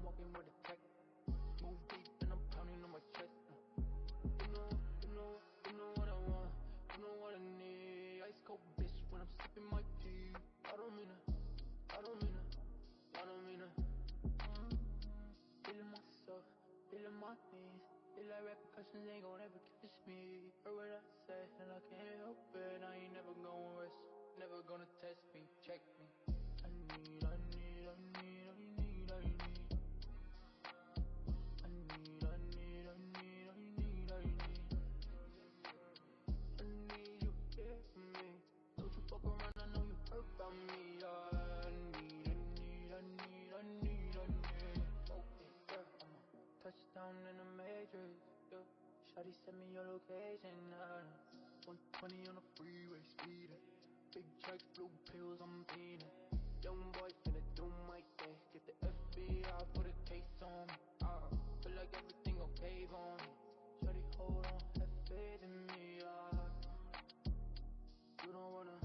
I'm walking with a tech. Move deep and I'm pounding on my chest. You know what I want. You know what I need. Ice cold bitch when I'm sipping my tea. I don't mean it. Feeling myself, feeling my knees. Feel like repercussions ain't gon' ever catch me. Heard what I said and I can't help it. I ain't never gonna rest, never gonna test me, check me. I need you here for me. Don't you fuck around, I know you hurt by me. I need. Okay, yeah, I'm a touchdown in the matrix. Yeah, shawty send me your location. 120 on the freeway speeding. Big checks, blue pills, I'm beating. Young boy finna do my thing. Get the FBI, put a case on me. Feel like everything gon' cave on me. Shawty, hold on, have faith in me. You don't wanna,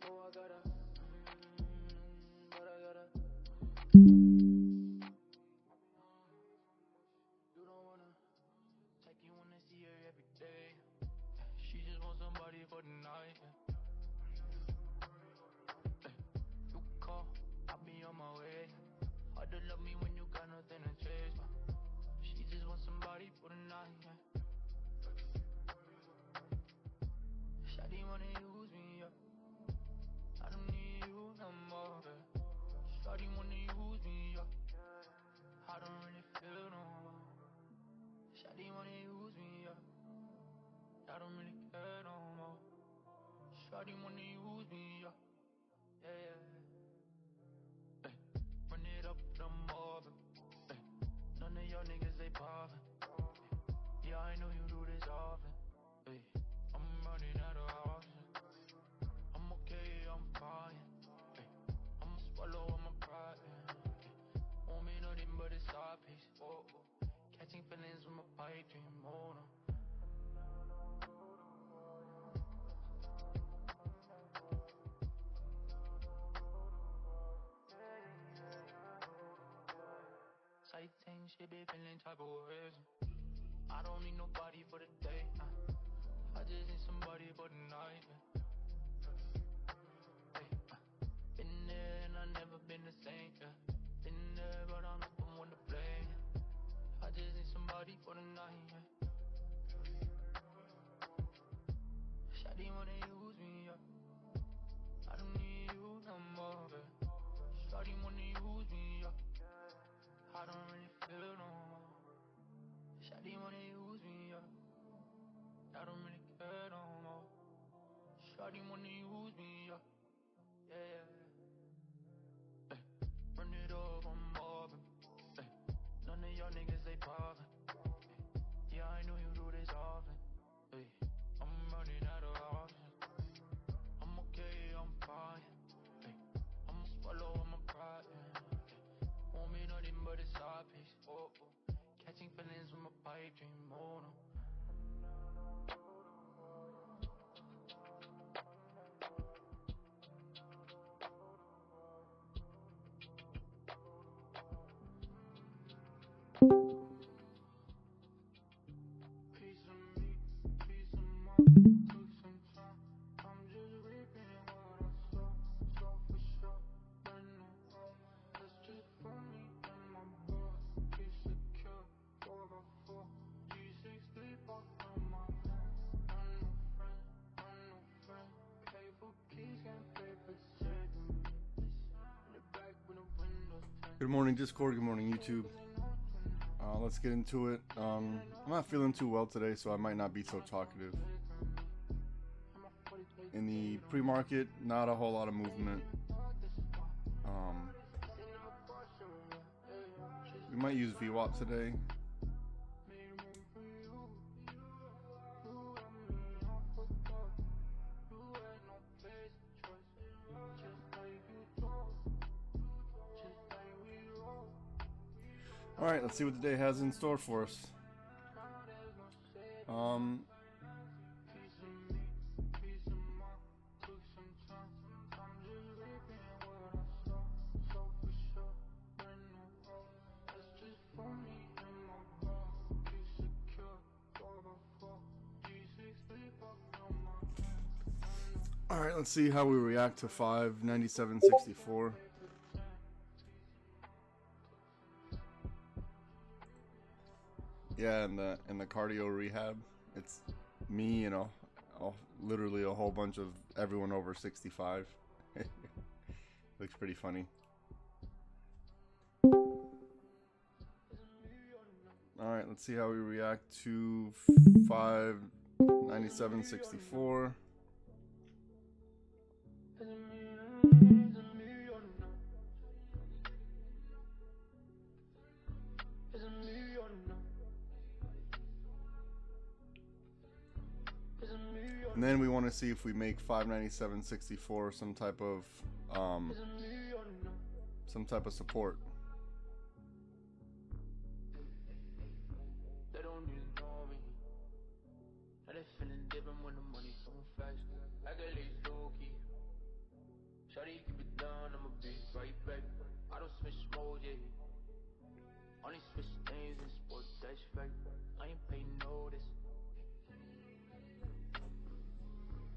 no, I gotta, but I gotta. You don't wanna, like you wanna see her every day. She just wants somebody for the night. You call, I'll be on my way. Hard to love me when you got nothing to chase. She just wants somebody for the night. Shawty wanna use me up. I don't need you no more. Shawty wanna use me up. I don't really feel no more. Shawty wanna use me up. I don't really care no more. Shawty wanna use me up. Yeah. Hey, run it up, I'm mobbing. Hey, none of y'all niggas they poppin'. Yeah, I know you do this often. Hey, I'm running out of options. I'm okay, I'm fine. Hey, I'ma swallow all my pride. Won't be nothing but a side piece. Oh. Catching feelings with my pipe dream. Oh no. Sighting, she be feeling type of ways. I don't need nobody for the day. I just need somebody for the night. Hey, been there and I never been the same. Been there, but I'm not the one to blame. I just need somebody for the night. Shawty wanna use me up. I don't need you no more. Shawty wanna use me up. I don't really feel no more. Shawty wanna use me up. I don't really care no more. Shawty wanna use me up. Yeah. Hey, run it up, I'm mobbing. Hey, none of y'all niggas they poppin'. Yeah, I know you do this often. Hey, I'm running out of options. I'm okay, I'm fine. Hey, I'ma swallow all my pride. Won't be nothing but a side piece. Oh. Catching feelings with my pipe dream. Oh no. Piece of me, piece of mine. Took some time. I'm just reaping what I sow. So for sure, brand new home. That's just for me and my boy. Keep secure, 4x4. G63 parked on my hands. I know friend. Pay for keys, can't pay for check. In the back when the windows tinted. Good morning, Discord. Good morning, YouTube. Let's get into it. I'm not feeling too well today, so I might not be so talkative. In the pre-market, not a whole lot of movement. We might use VWAP today. All right, let's see what the day has in store for us. All right, let's see how we react to 597.64. Yeah, in the cardio rehab, it's me and literally a whole bunch of everyone over 65. Looks pretty funny. All right, let's see how we react to 597.64. And then we want to see if we make 597.64 some type of support. They don't even know me. Now they feeling different when the money so fast. I got lace low key. Shawty keep it down, I'ma be right back. I don't switch mode, yeah. Only switch names in sports, that's fact. I ain't pay notice.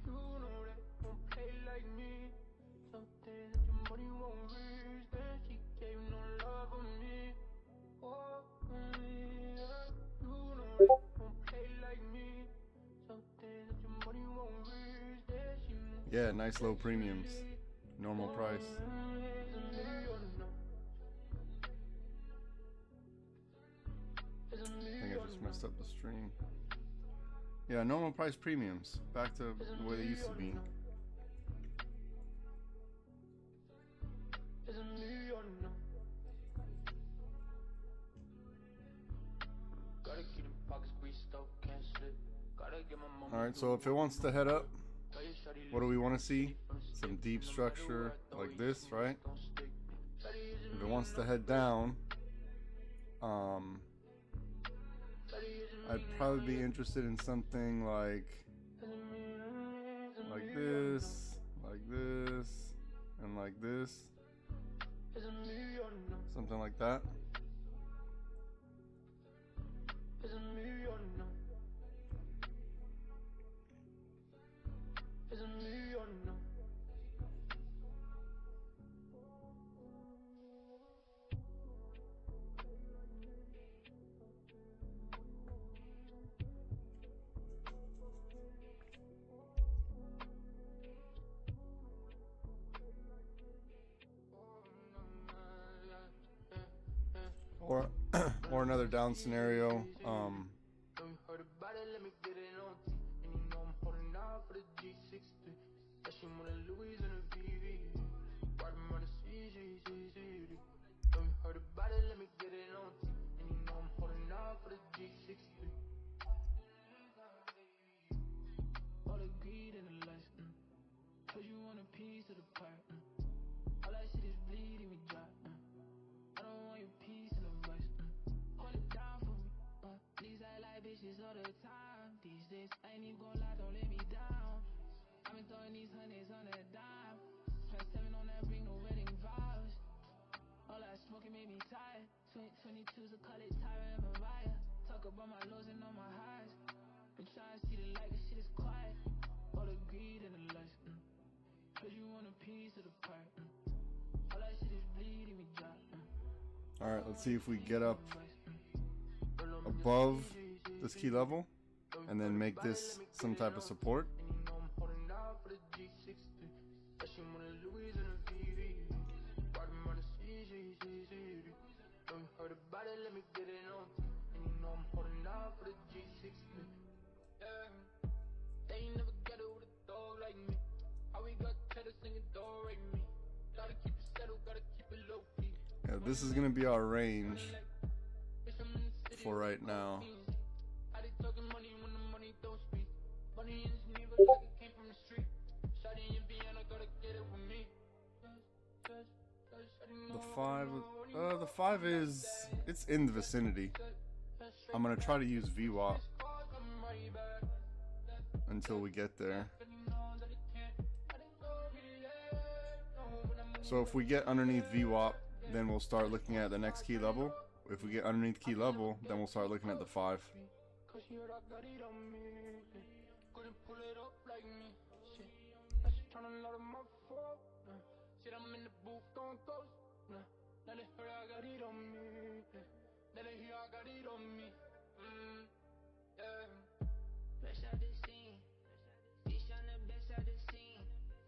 You know that won't play like me. Something that your money won't reach. Then she gave no love for me. Oh, yeah. You know that won't play like me. Something that your money won't reach. Then she Yeah, nice low premiums. Normal price. I think I just messed up the stream. Yeah, normal price premiums. Back to the way they used to be. Alright, so if it wants to head up, what do we want to see? Some deep structure like this, right? If it wants to head down, I'd probably be interested in something like this, and like this. Something like that. Or another down scenario. All the time, these days I ain't even gon' lie, don't let me down. I've been throwing these hundreds on a dime. Spent 7 on that ring, no wedding vows. All that smoking made me tired. 22's a call it Tyra and Mariah. Talk about my lows and all my highs. Been trying to see the light, this shit is quiet. All the greed and the lust. Cause you want a piece of the pie. All that shit is bleeding me dry. Alright, let's see if we get up above this key level and then make this some type of support. Yeah, this is gonna be our range for right now. The 5 is, it's in the vicinity. I'm gonna try to use VWAP until we get there. So if we get underneath VWAP, then we'll start looking at the next key level. If we get underneath key level, then we'll start looking at the 5. tryna load my phone. Shit, I'm in the booth going ghost. Now they heard I got it on me. Now they hear I got it on me. Yeah. Fresh out the scene, bitch, I'm the best out the scene.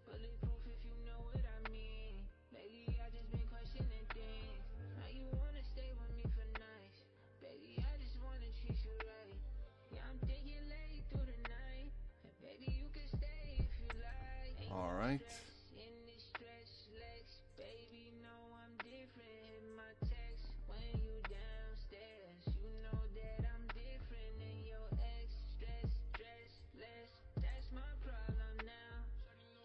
Bulletproof if you know what I mean. Baby, I just been questioning things. How you wanna stay with me for nights? Baby, I just wanna treat you right. Yeah, I'm thinking late through the night. And baby, you can stay if you like. Ain't All no right. stress in this stretch legs. Baby, know I'm different. Hit my text when you downstairs. You know that I'm different than your ex. Stress less. That's my problem now.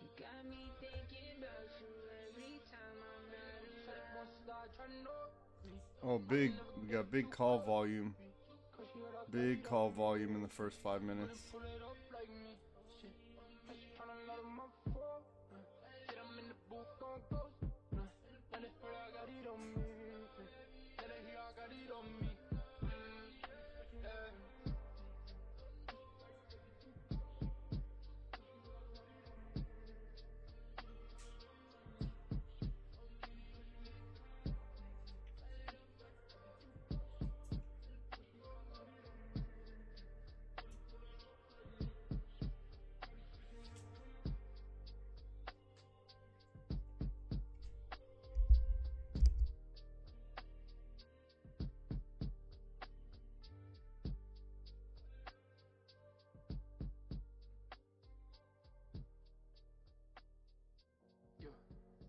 You got me thinking about you every time I'm not around. Oh, big. We got big call volume. Big call volume in the first 5 minutes.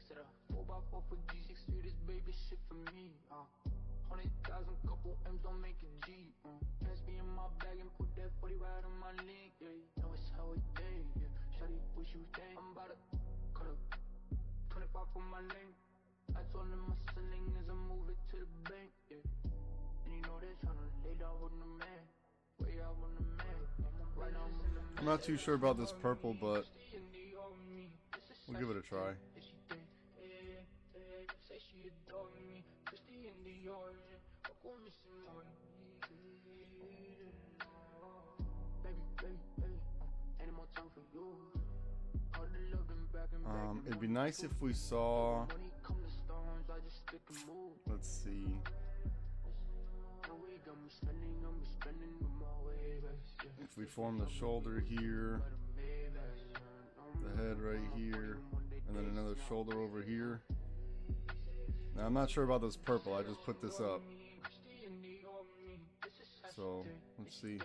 Said a 4x4 for G6 3, this baby shit for me. 100,000, couple M's don't make a G. Pass me in my bag and put that 40 right on my leg. Yeah, you know it's how it day. Yeah, shawty, wish you think I'm about to cut up 25 for my name. I told him my selling is a move it to the bank. Yeah, and you know they're tryna lay down with the man. Way out on the man. Right now I'm on the man. I'm not too sure about this purple, but we'll give it a try. Say she adore me, Christy in the origin, fuck with me some more. Baby, any more time for you? All the love them back and back. It'd be nice if we saw. Let's see. If we form the shoulder here, the head right here, and then another shoulder over here. Now, I'm not sure about this purple. I just put this up. So, let's see.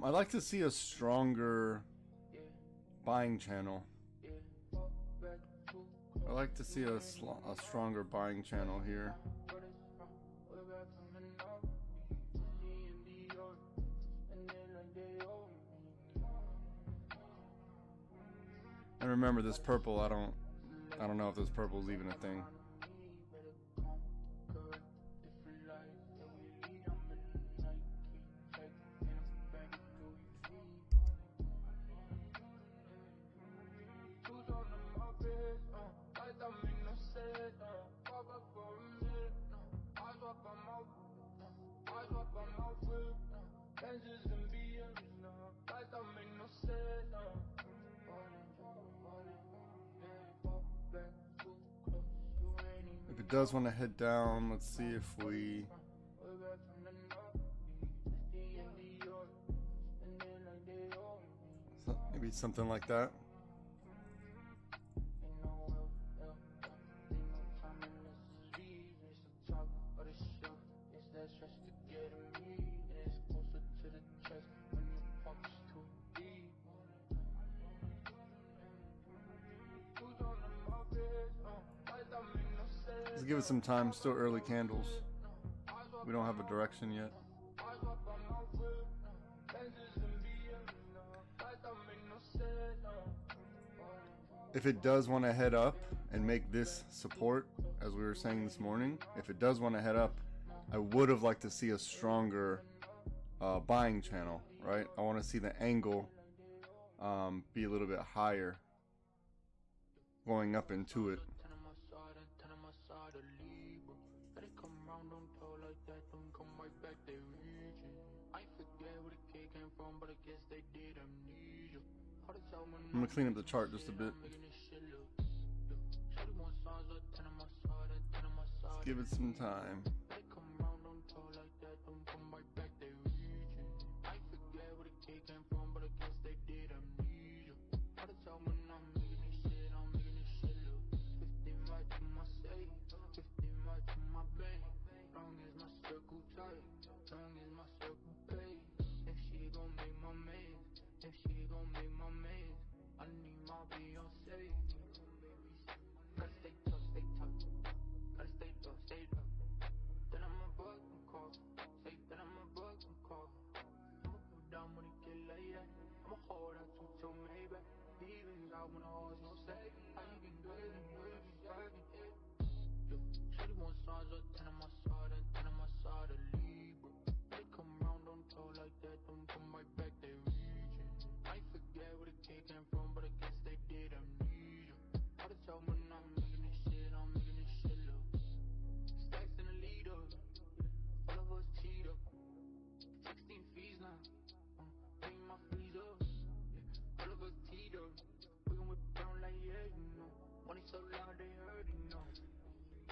I'd like to see a stronger buying channel. I'd like to see a stronger buying channel here. And remember, this purple, I don't know if this purple is even a thing. If it does want to head down, let's see if we... maybe something like that. Let's give it some time. Still early candles. We don't have a direction yet. If it does want to head up and make this support, as we were saying this morning, if it does want to head up, I would have liked to see a stronger buying channel, right? I want to see the angle be a little bit higher going up into it. I'm gonna clean up the chart just a bit. Let's give it some time.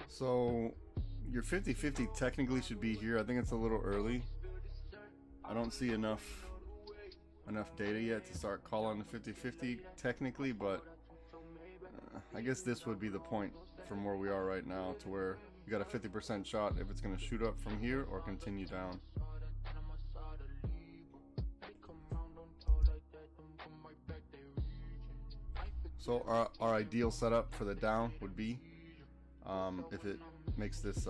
So your 50-50 technically should be here. I think it's a little early. I don't see enough data yet to start calling the 50-50 technically, but I guess this would be the point from where we are right now to where you got a 50% shot if it's going to shoot up from here or continue down. So our ideal setup for the down would be if it makes this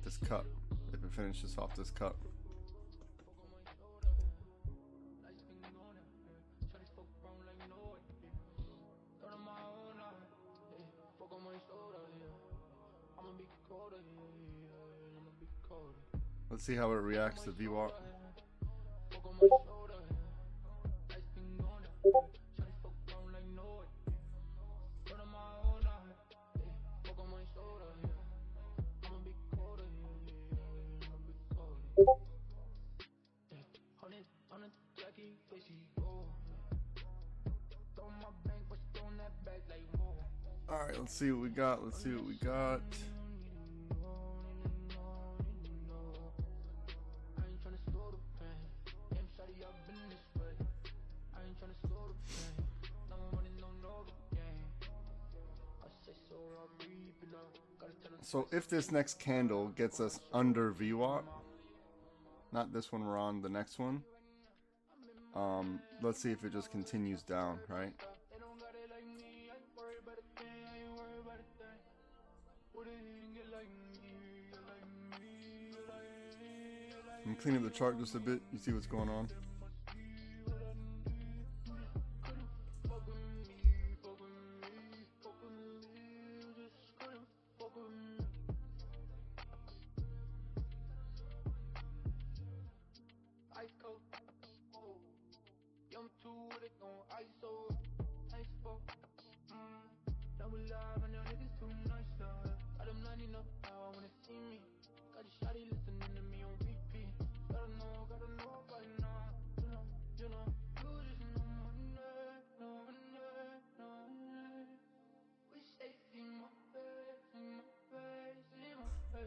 this cut, if it finishes off this cut. Let's see how it reacts to VWAP. Alright, let's see what we got. So if this next candle gets us under VWAP, not this one we're on, the next one, let's see if it just continues down, right? I'm cleaning up the chart just a bit. You see what's going on.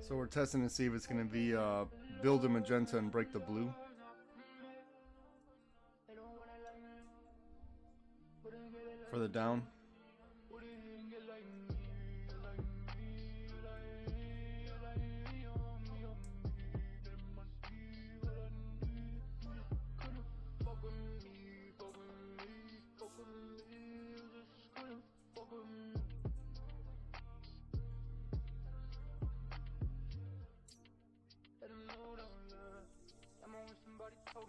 So we're testing to see if it's going to be build a magenta and break the blue. For the down.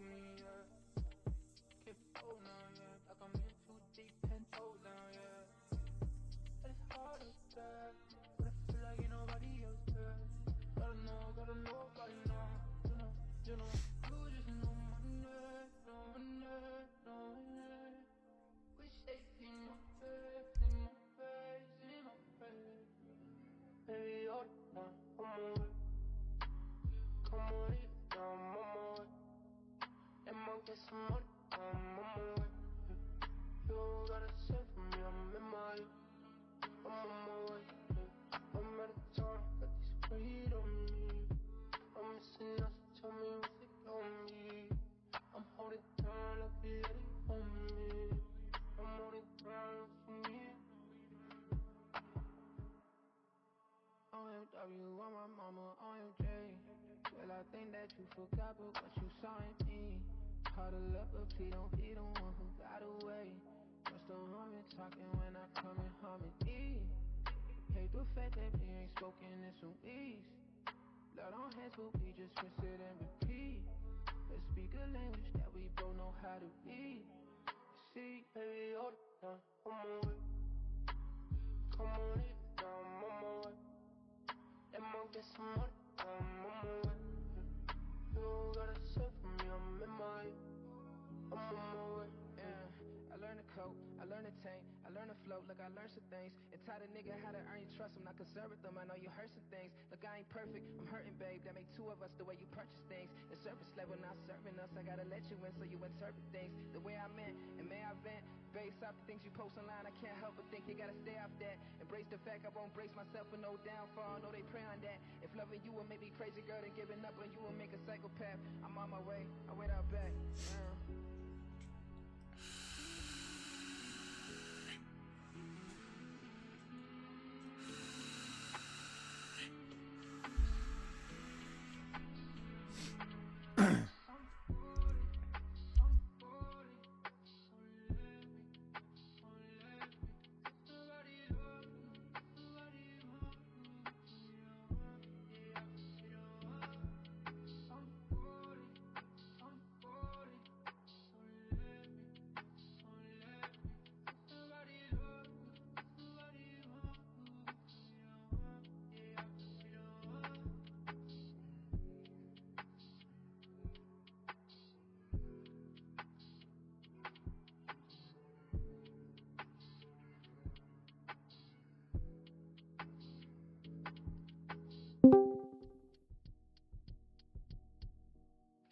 me, yeah. Can't fold now, yeah. Like I'm in too deep, 10 toes down, yeah. It's hard to step, but I feel like ain't nobody else there. Gotta know by now. You know, you just know my name, know my name, know my name. Wish they see my face, see my face, see my face. Baby, all the time, I'm on it. Come on, it down, I'm on it. And might get some money, I'm on it. You gotta send for me, I'm in my way. I'm on my way, yeah. I'm out of time, got this weight on me. I'm missing out, so tell me what's it gonna be. I'm holding down like the Eddie on me. I'm holding down what you need. OMW, I'm my mama, OMJ. Well, I think that you forgot, but what you saw in me. Hard to love, but please don't be the one who got away. Just the humming, talking when I come in harmony. Hate the fact that we ain't spoken in some weeks. Blood on hands, but we just rinse it and repeat. Let's speak a language that we both know how to read. See, baby, all the time, I'm on it. Come on, it down, I'm on it. Let me get some money, I'm on it. You gotta send for me, I'm in my way. I'm on my way, yeah. I learned to cope, I learned to tank, I learned to float, look, I learned some things. And taught a nigga how to earn your trust, I'm not concerned with them, I know you hurt some things. Look, I ain't perfect, I'm hurting, babe, that make two of us the way you purchase things. And service level not serving us, I gotta let you in so you interpret things the way I meant, and may I vent. Based off the things you post online, I can't help but think you gotta stay off that. Embrace the fact I won't brace myself for no downfall, know they pray on that. If loving you will make me crazy, girl, then giving up on you will make a psychopath. I'm on my way, I wait out back, yeah.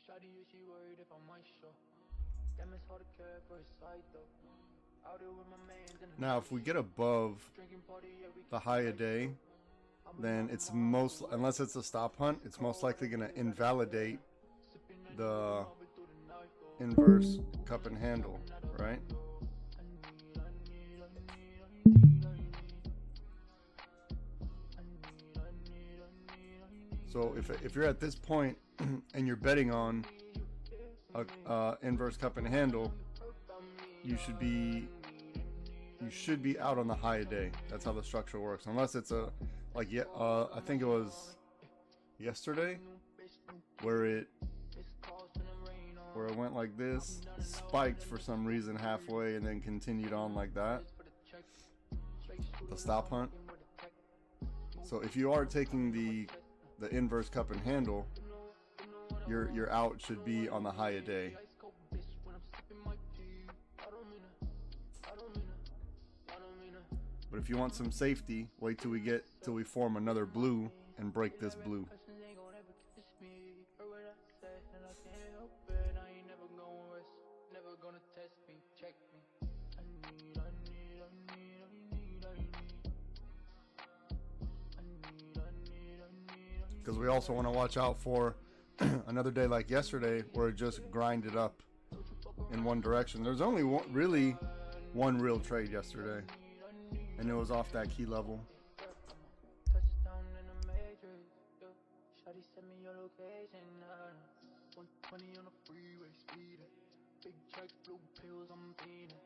Shawty, is she worried if I might show? Damn, it's hard to care for a side though. Out there with my mans and Now, if we get above the high a day, then it's most, unless it's a stop hunt, it's most likely going to invalidate the inverse cup and handle, right? So if you're at this point and you're betting on a inverse cup and handle, you should be out on the high a day. That's how the structure works. Unless it's a like I think it was yesterday where it went like this, spiked for some reason halfway, and then continued on like that. The stop hunt. So if you are taking the inverse cup and handle, your out should be on the high a day. But if you want some safety, wait till we form another blue and break this blue. Because we also want to watch out for another day like yesterday where it just grinded up in one direction. There's only one real trade yesterday, and it was off that key level. Touchdown in the matrix, Shawty send me your location, 120 on the freeway, speeding. Big check, blue pills, I'm beating.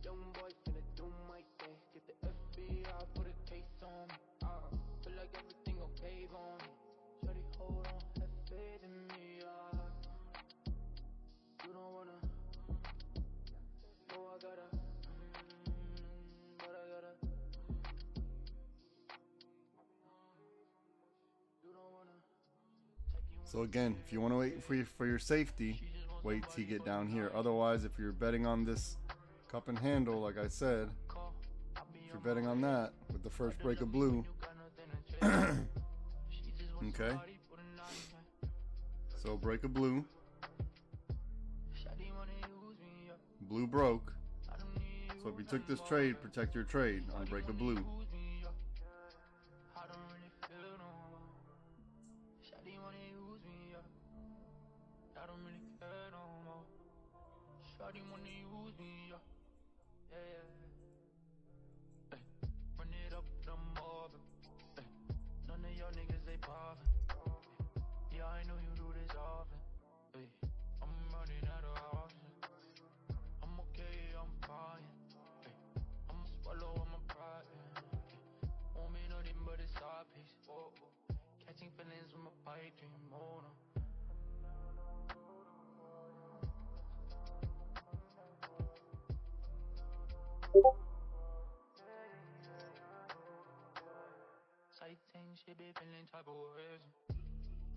Young boy finna do my thing. Get the FBI, put a case on me. Feel like everything gon' cave on me. Shawty, hold on, have faith in me, So again, if you want to wait for your safety, wait till you get down here. Otherwise, if you're betting on this cup and handle, like I said, if you're betting on that with the first break of blue, okay, so break of blue, blue broke. So if you took this trade, protect your trade on break of blue. Shawty wanna use me, yeah. Run it up, I'm mobbing. None of y'all niggas, they poppin'. Yeah, I know you do this often. I'm running out of options. I'm okay, I'm fine. I'ma swallow all my pride. Won't be nothing but a side piece. Catching feelings with my pipe dream, oh no. Sighting, she be feeling type of ways.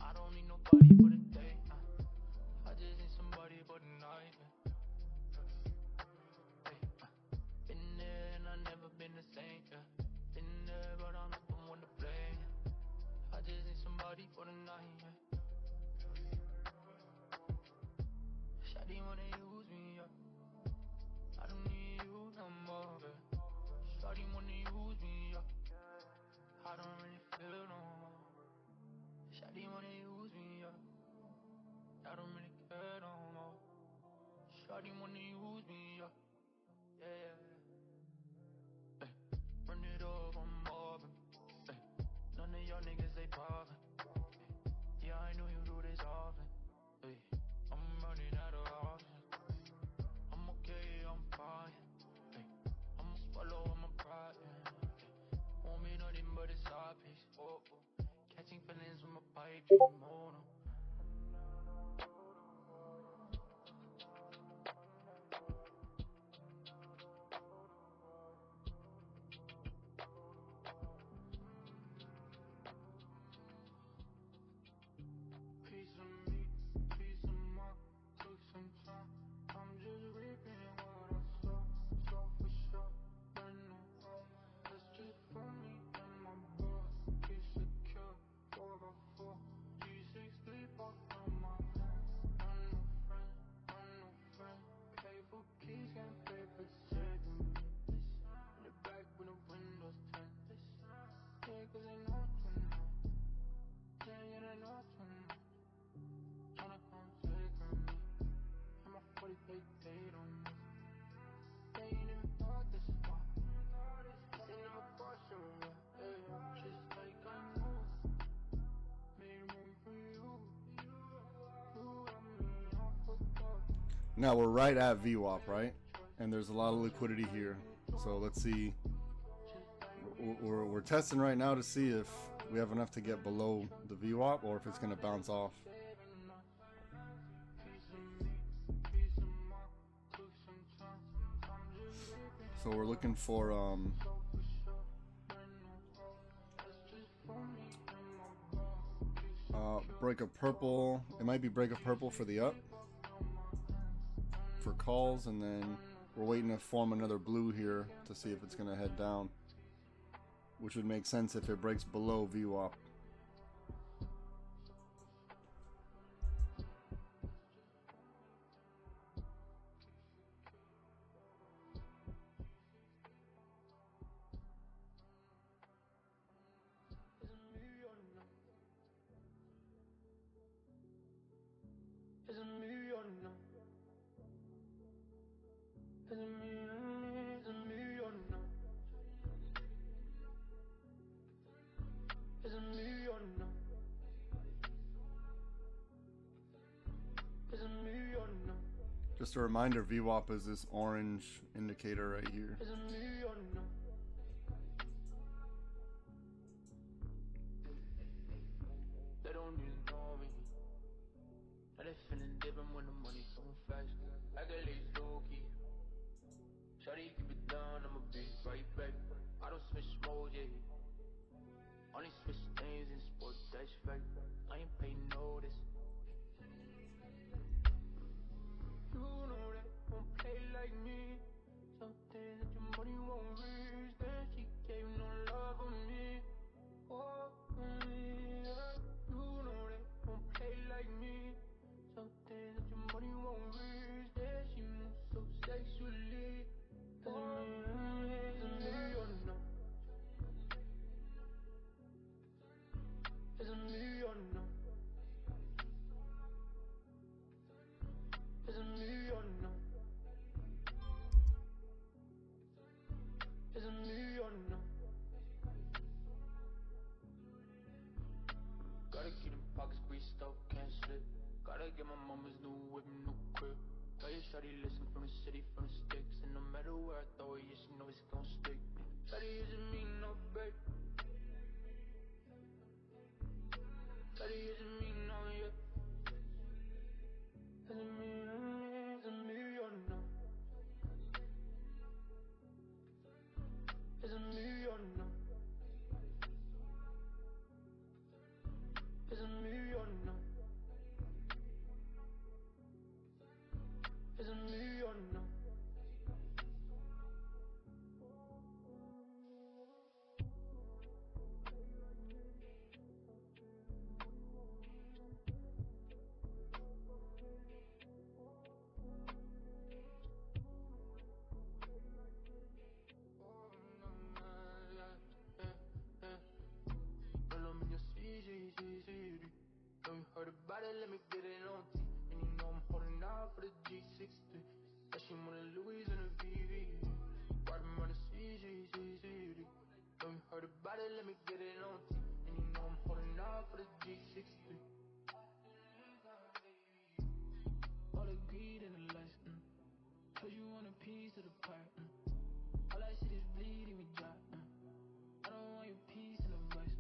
I don't need nobody for the day. I just need somebody for the night. Been there and I never been the same. Been there but I'm not the one to blame. I just need somebody for the night. Shawty wanna use me, I don't need you no more. Shawty wanna use me, I don't really feel no more. Shawty wanna use me, I don't really care no more. Shawty wanna use me, yeah. Run it up, I'm mobbing. None of y'all niggas, they poppin'. Yeah, I know you do this often. I'm running out of options. I'm okay, I'm fine. I'ma swallow all my pride. Won't be nothing but a side piece. Catching feelings with my pipe dream, oh no. Piece of me, piece of my, took some time. I'm just reaping what I sow, so for sure. But no, that's just for me and my boss. Keep secure, 4x4, G6 sleep off on my hands. I'm no friend, pay for keys, can't pay for checking me. In the back when the windows tint. Yeah, cause they know tonight. Yeah, they know tonight. Tryna come take on me. And my 40 plate paid on me. They ain't even thought this far. This ain't no portion, just like I know. Made room for you. You got me, I forgot. Now we're right at VWAP, right? And there's a lot of liquidity here. So let's see. We're testing right now to see if we have enough to get below the VWAP or if it's going to bounce off. So we're looking for break of purple. It might be break of purple for the up for calls, and then we're waiting to form another blue here to see if it's going to head down, which would make sense if it breaks below VWAP. Just a reminder, VWAP is this orange indicator right here. They don't even know me. Now they feeling different when the money so fast. Like a lace low key. Shawty keep it down, I'ma be right back. I don't switch modes, yeah. Only switch names in sports, that's fact. I ain't paying notice. this new whip, new crib. Got your shawty listen from the city, from the sticks. And no matter where I throw it, yeah, she know it's gon' stick. Shawty isn't me, no babe. Shawty isn't me, no, yeah. Isn't me, isn't me, or no. Isn't me, or no. Isn't me, or no. Isn't me, or no. Heard about it, let me get it on T. And you know I'm holding out for the G60. That she wanna Louis and a VV. Riding around the CG. Know you heard about it, let me get it on T. And you know I'm holding out for the G60. All the greed and the lust, cause you want a piece of the pie. All that shit is bleeding me dry. I don't want your piece in the rest.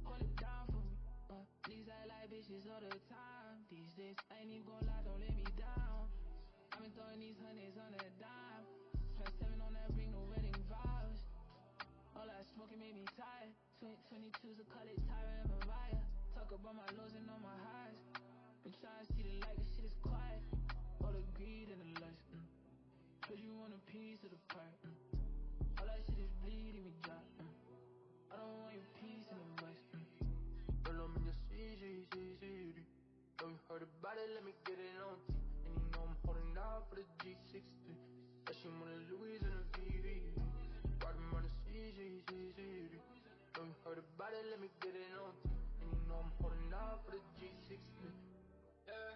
Hold it down for me. These act like bitches all the time. These days I ain't even gon' lie, don't let me down. I've been throwing these hundreds on a dime. Spent 7 on that ring, no wedding vows. All that smoking made me tired. 22's a call it Tyra and Mariah. Talk about my lows and all my highs. Been trying to see the light, this shit is quiet. All the greed and the lust, cause you want a piece of the pie. All that shit is bleeding me dry. I don't want your piece in the rest. Girl, I'm in your CG. Know you heard about it, let me get it on T. And you know I'm holding out for the G60. That she wanna Louis and a VV. Riding around the CG. Know you heard about it, let me get it on T. And you know I'm holding out for the G60. Yeah.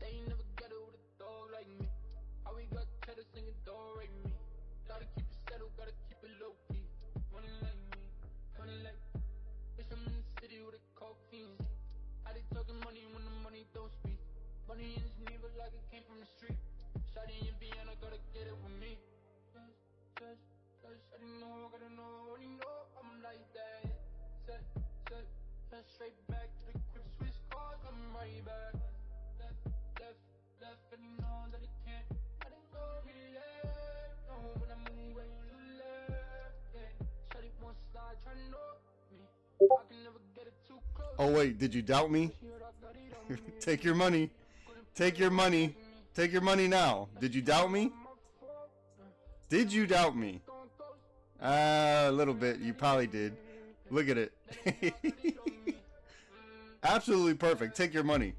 They ain't never got it with a dog like me. How we got cheddar singing door right me. Gotta keep it settled, gotta keep it low key. Money like me, money like. Bitch, I'm in the city with a coke fiend. I they talking money when the money don't speak. Money in his knee, but like it came from the street. Shawty in Vienna, gotta get it with me. Shawty know, gotta know, only know I'm like that. Set, straight back to the quick switch cars, I'm right back. Left, and you know that it can't. I didn't go really left, no, when I move way to left, yeah. Shawty won't slide, tryna know me. I can never get it too close. Oh wait, did you doubt me? Take your money. Take your money. Take your money now. Did you doubt me? Did you doubt me? A little bit. You probably did. Look at it. Absolutely perfect. Take your money.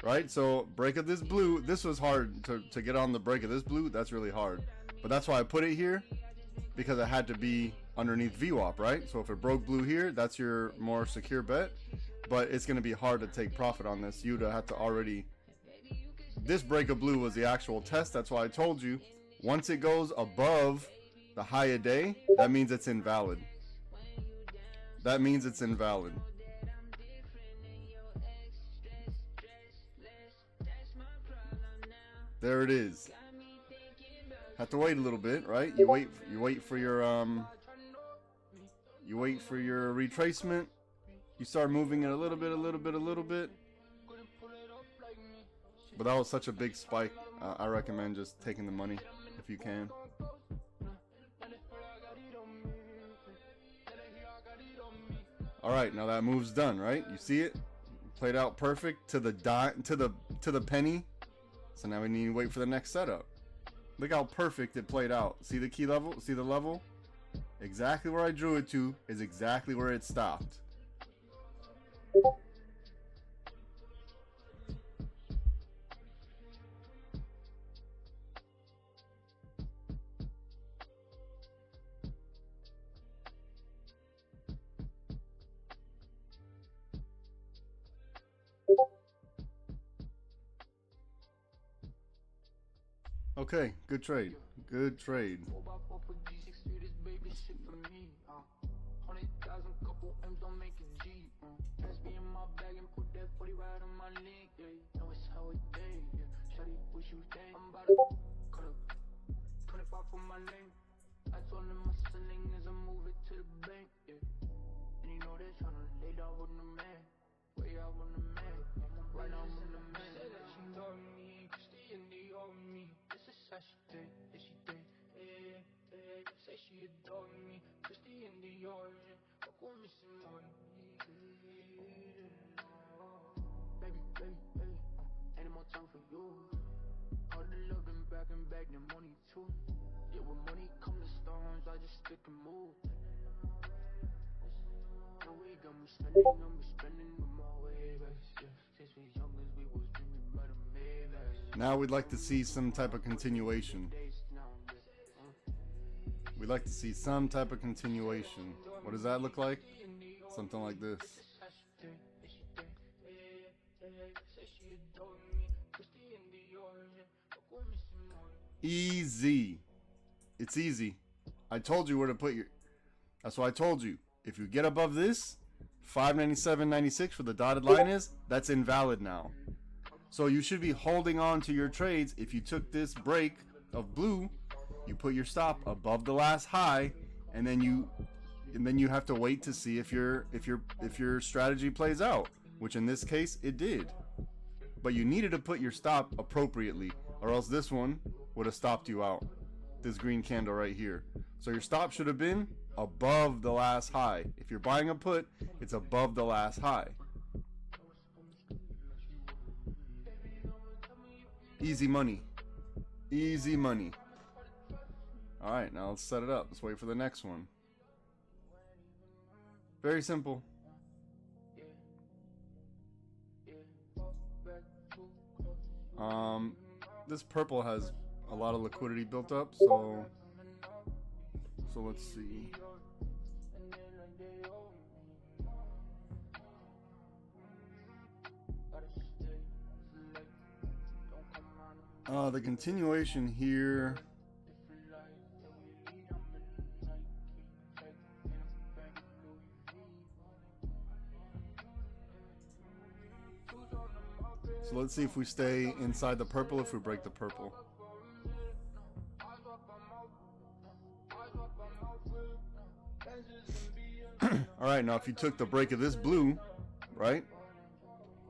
Right? So, break of this blue. This was hard to get on the break of this blue. That's really hard. But that's why I put it here. Because it had to be underneath VWAP, right? So if it broke blue here, that's your more secure bet. But it's going to be hard to take profit on this. You'd have to already... This break of blue was the actual test. That's why I told you. Once it goes above the high a day, that means it's invalid. That means it's invalid. There it is. Have to wait a little bit, right? You wait for your retracement. You start moving it a little bit. But that was such a big spike. I recommend just taking the money if you can. All right, now that move's done, right? You see it? Played out perfect to the penny. So now we need to wait for the next setup. Look how perfect it played out. See the key level? See the level? Exactly where I drew it to is exactly where it stopped. Okay, good trade. Good trade. 4x4 for G6, this baby shit for me. 100,000, couple M's don't make a G. That's me in my my bag and put that 40 right on my link, yeah. Know it's how it day, yeah. Shawty, what you think? I'm about to cut up 25 for my name. I told him my selling is I move it to the bank, yeah. And you know they tryna lay down with the man. Way out with the man, right now with the man. Say that she love me, Christy and they owe me. This is how she think, yeah she think, yeah, yeah. Say she adore me, Christy and the origin. Fuck with me some more, baby, baby, baby, ain't more time for you. All the love them back and back, the money too. Yeah, when money come to storms, I just stick and move. No way, got me spending on my way back. Yeah, since we young as we was dreaming about a Maybach. Now we'd like to see some type of continuation. We'd like to see some type of continuation. What does that look like? Something like this. Easy. It's easy. I told you where to put your... That's what I told you. If you get above this, 597.96 where the dotted line is, that's invalid now. So you should be holding on to your trades. If you took this break of blue, you put your stop above the last high, and then you have to wait to see if your strategy plays out, which in this case it did. But you needed to put your stop appropriately, or else this one would have stopped you out. This green candle right here. So your stop should have been above the last high. If you're buying a put, it's above the last high. Easy money. Easy money. Alright, now let's set it up. Let's wait for the next one. Very simple. This purple has a lot of liquidity built up, so let's see. The continuation here. So let's see if we stay inside the purple, if we break the purple. Alright, now if you took the break of this blue, right?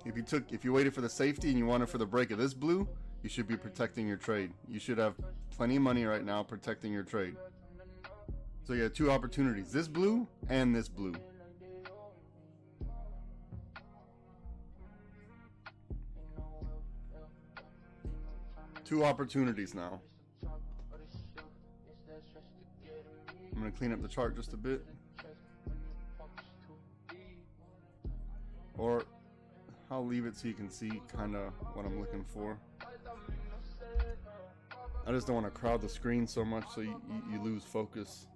If you waited for the safety and you wanted for the break of this blue, you should be protecting your trade. You should have plenty of money right now protecting your trade. So you have two opportunities, this blue and this blue. Two opportunities now. I'm going to clean up the chart just a bit. Or I'll leave it so you can see kind of what I'm looking for. I just don't want to crowd the screen so much so you lose focus.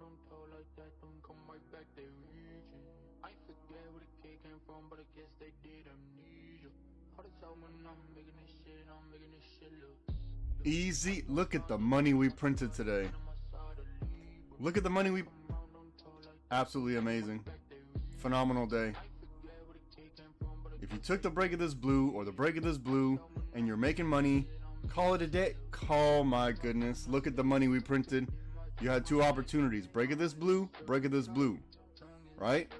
Don't talk like that, don't come right back, they reaching. I forget where the kid came from, but I guess they did amnesia. All the time when I'm making this shit look easy. Look at the money we printed today. Look at the money we... Absolutely amazing. Phenomenal day. If you took the break of this blue or the break of this blue and you're making money, call it a day. Oh my goodness. Look at the money we printed. You had two opportunities. Break of this blue, break of this blue. Right?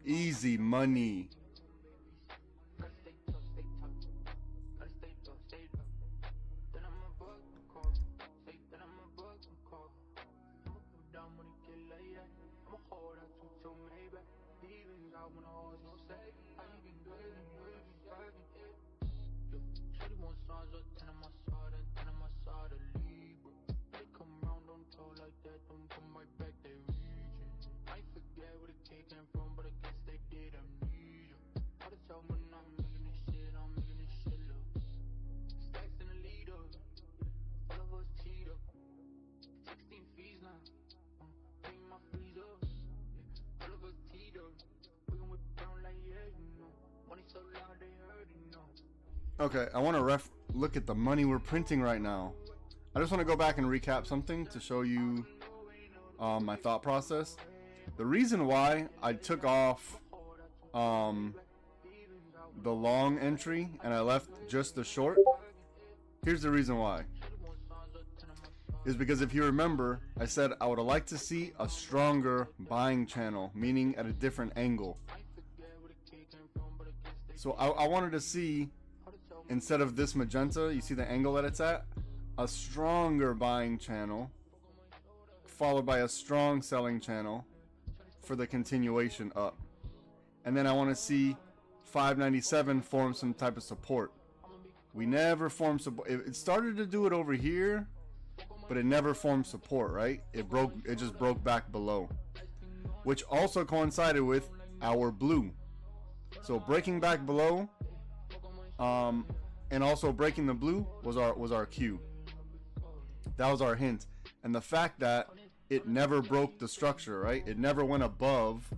Easy money. Don't come right back, they reaching. I forget where the kid came from, but I Okay, I want to look at the money we're printing right now. I just want to go back and recap something to show you my thought process. The reason why I took off the long entry and I left just the short, here's the reason why. Is because if you remember, I said I would have liked to see a stronger buying channel, meaning at a different angle. So I wanted to see, instead of this magenta, you see the angle that it's at, a stronger buying channel followed by a strong selling channel for the continuation up. And then I want to see 597 form some type of support. We never formed support. It started to do it over here, but it never formed support, right? It just broke back below, which also coincided with our blue. So breaking back below, and also breaking the blue was our cue. That was our hint. And the fact that it never broke the structure, right? It never went above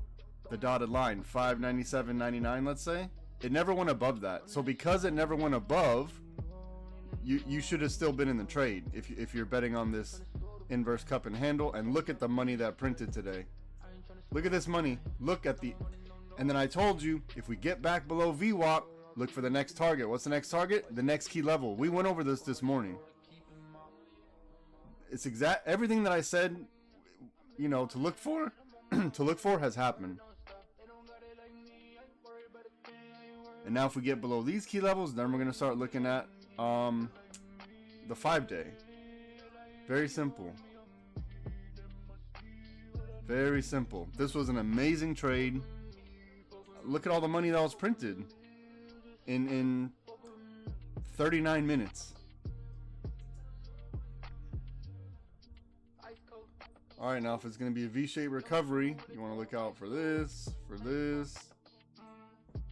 the dotted line, 597.99, let's say. It never went above that. So because it never went above, you should have still been in the trade if you're betting on this inverse cup and handle. And look at the money that printed today. Look at this money. Look at the... And then I told you, if we get back below VWAP, look for the next target. What's the next target? The next key level. We went over this morning. It's exact everything that I said, you know, to look for has happened. And now if we get below these key levels, then we're going to start looking at the 5-day. Very simple. Very simple. This was an amazing trade. Look at all the money that was printed in 39 minutes. Alright, now if it's going to be a V-shaped recovery, you want to look out for this,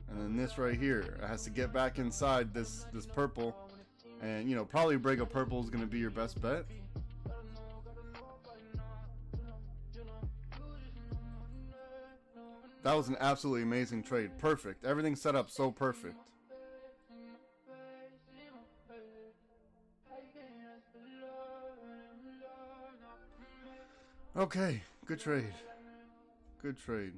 and then this right here. It has to get back inside this purple, and you know, probably break a purple is going to be your best bet. That was an absolutely amazing trade. Perfect. Everything set up so perfect. Okay, good trade. Good trade.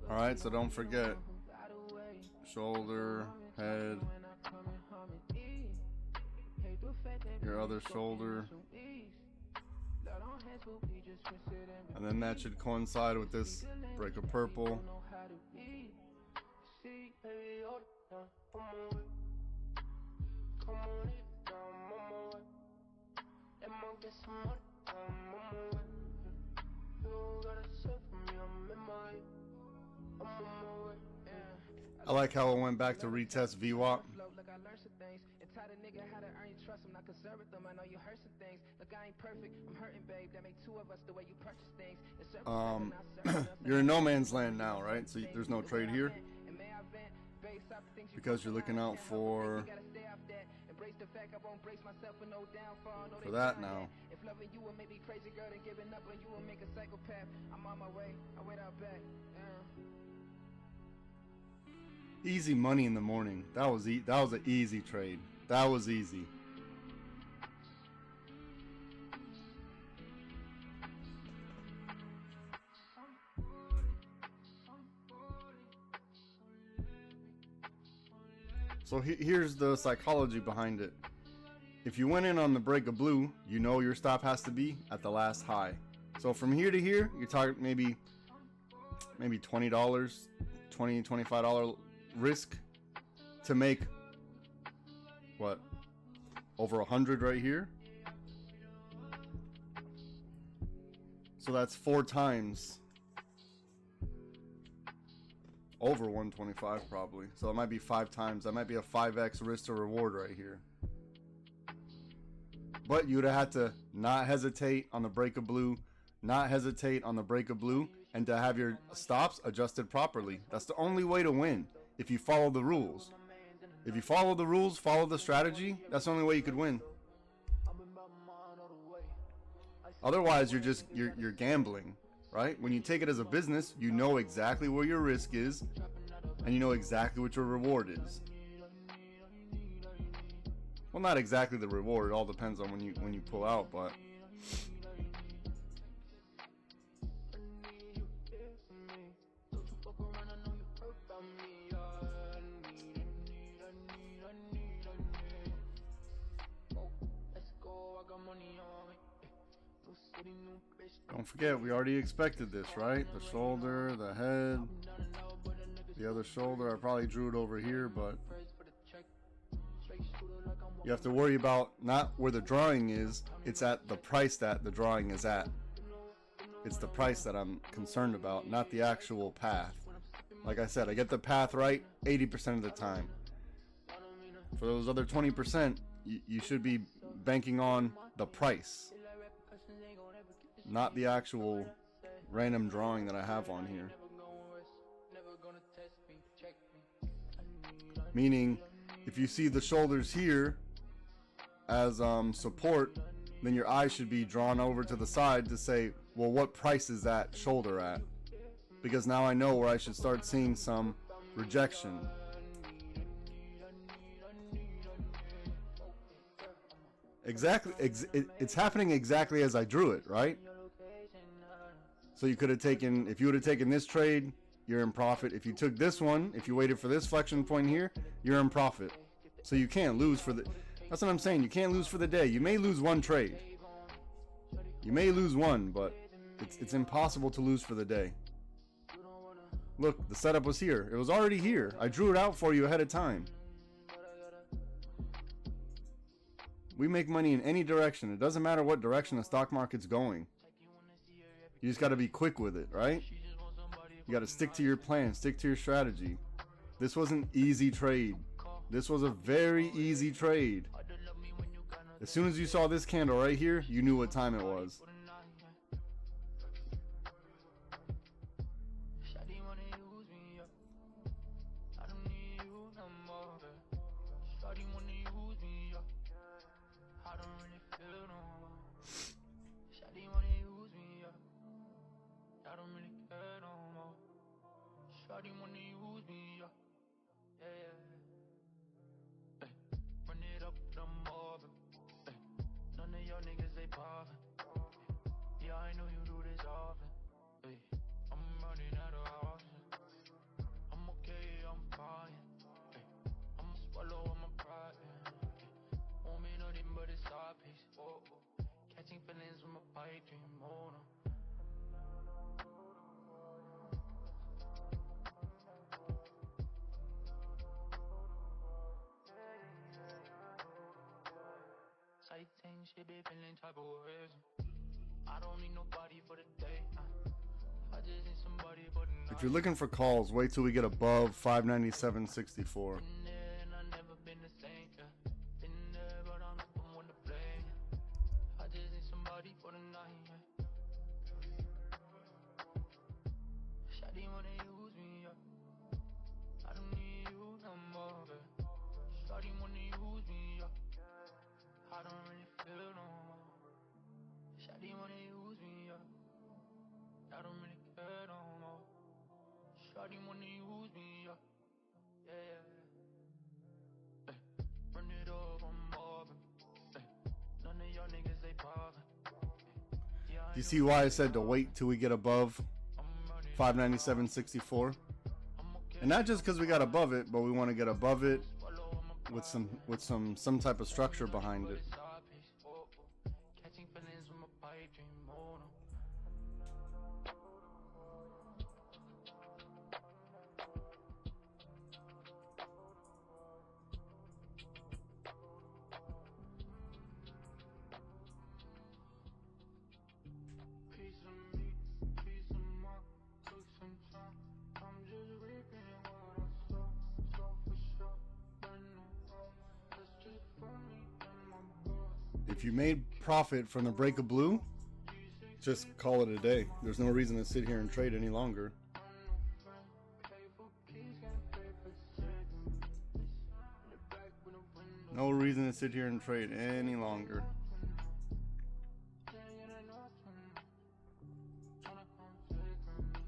Alright, so don't forget shoulder, head, your other shoulder, and then that should coincide with this break of purple. I like how it went back to retest VWAP. You're in no man's land now, right? So there's no trade here because you're looking out for embrace the fact I won't brace myself for no downfall. No, For that now. if loving you will make me crazy, girl, then giving up on you will make a psychopath. I'm on my way, I wait out back. Easy money in the morning. That was an easy trade. That was easy. So here's the psychology behind it. If you went in on the break of blue, you know your stop has to be at the last high. So from here to here, you're talking maybe $20, $25 risk to make what, over 100 right here. So that's 4 times over 125 probably. So it might be 5 times. That might be a 5x risk to reward right here. But you would have had to not hesitate on the break of blue, not hesitate on the break of blue, and to have your stops adjusted properly. That's the only way to win if you follow the rules. If you follow the rules, follow the strategy, that's the only way you could win. Otherwise, you're gambling, right? When you take it as a business, you know exactly where your risk is, and you know exactly what your reward is. Well, not exactly the reward. It all depends on when you pull out, but don't forget, we already expected this, right? The shoulder, the head, the other shoulder. I probably drew it over here, but you have to worry about not where the drawing is, it's at the price that the drawing is at. It's the price that I'm concerned about, not the actual path. Like I said, I get the path right 80% of the time. For those other 20%, you should be banking on the price, not the actual random drawing that I have on here. Meaning, if you see the shoulders here as support, then your eye should be drawn over to the side to say, well, what price is that shoulder at? Because now I know where I should start seeing some rejection. Exactly, it's happening exactly as I drew it, right? So you could have taken, if you would have taken this trade, you're in profit. If you took this one, if you waited for this flexion point here, you're in profit. So you can't lose for the, that's what I'm saying, you can't lose for the day. You may lose one trade. You may lose one, but it's impossible to lose for the day. Look, the setup was here. It was already here. I drew it out for you ahead of time. We make money in any direction. It doesn't matter what direction the stock market's going. You just got to be quick with it, right? You got to stick to your plan, stick to your strategy. This was an easy trade. This was a very easy trade. As soon as you saw this candle right here, you knew what time it was. Shawty wanna use me, yeah, yeah. Hey, run it up, I'm over. Hey, none of y'all niggas, they poppin'. Yeah, I know you do this often. Hey, I'm running out of options. I'm okay, I'm fine. Hey, I'ma swallow all my pride. Hey, won't be nothing but a side piece. Oh, oh. Catching feelings with my pipe dream, oh no. She be feeling type of ways. I don't need nobody for the day. I just need somebody for the night. If you're looking for calls, wait till we get above 597.64. I just need somebody for the night. Shawty wanna use me, I don't need you no more. Shawty wanna use me, Shawty wanna use me up. I don't really care no more. Shawty wanna use me up. Yeah, yeah. Ay, run it up, I'm mobbing. Ay, none of y'all niggas they bothering. Do you see why I said to wait till we get above 597.64? And not just because we got above it, but we want to get above it with some type of structure behind it. Catching feelings with my pipe dream mono. Piece of me, piece of my, took some time. I'm just reaping what I sow, so for sure. But no, that's just for me and my boss. If you made profit from the break of blue, just call it a day. There's no reason to sit here and trade any longer. No reason to sit here and trade any longer.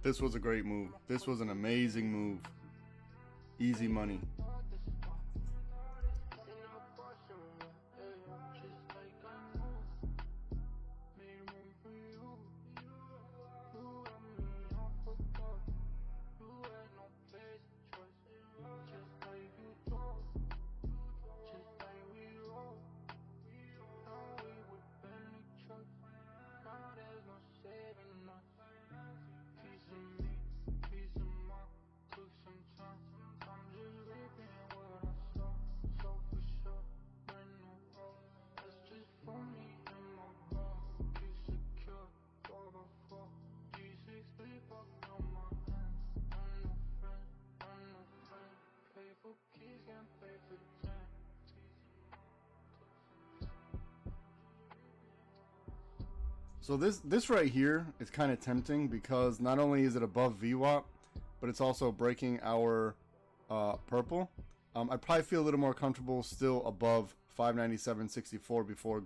This was a great move. This was an amazing move. Easy money. So this right here is kind of tempting because not only is it above VWAP, but it's also breaking our purple. I'd probably feel a little more comfortable still above 597.64 before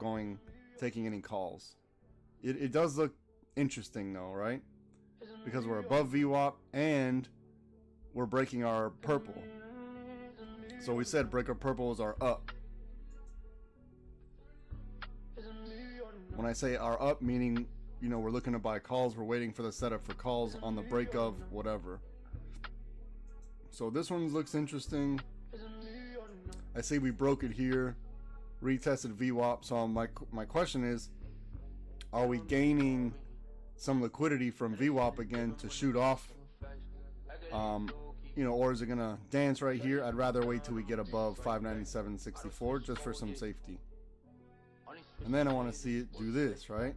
taking any calls. It does look interesting though, right? Because we're above VWAP and we're breaking our purple. So we said break our purple is our up. When I say our up, meaning, you know, we're looking to buy calls, we're waiting for the setup for calls on the break of whatever. So this one looks interesting. I say we broke it here, retested VWAP. So my question is, are we gaining some liquidity from VWAP again to shoot off? You know, or is it gonna dance right here? I'd rather wait till we get above 597.64 just for some safety. And then I want to see it do this, right?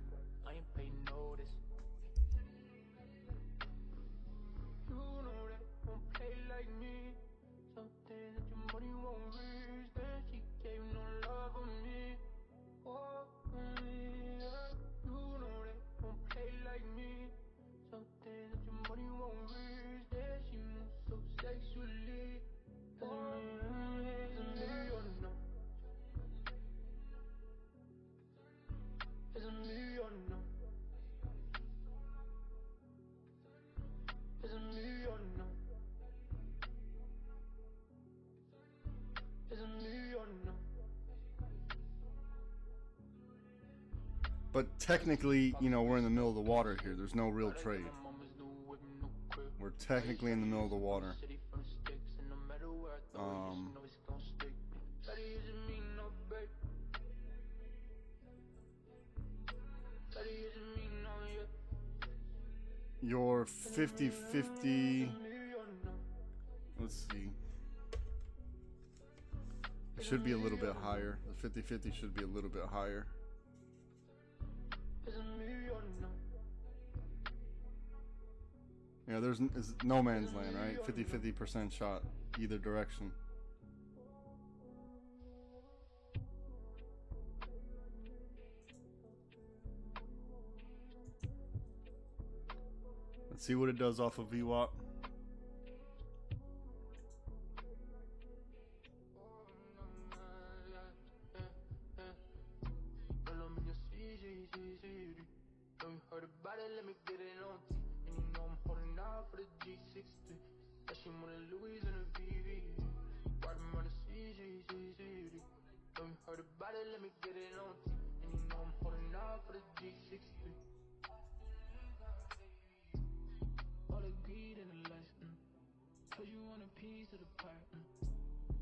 But technically, you know, we're in the middle of the water here. There's no real trade. We're technically in the middle of the water. Your 50-50, let's see, it should be a little bit higher. The 50-50 should be a little bit higher. Yeah, there's no man's land, right? 50% shot either direction. Let's see what it does off of VWAP. Know you heard about it, let me get it on T. And you know I'm holding out for the G60. That she want a Louis and a VV. Riding around the CG. Know you heard about it, let me get it on T. And you know I'm holding out for the G60. All the greed and the lust, cause you want a piece of the pie,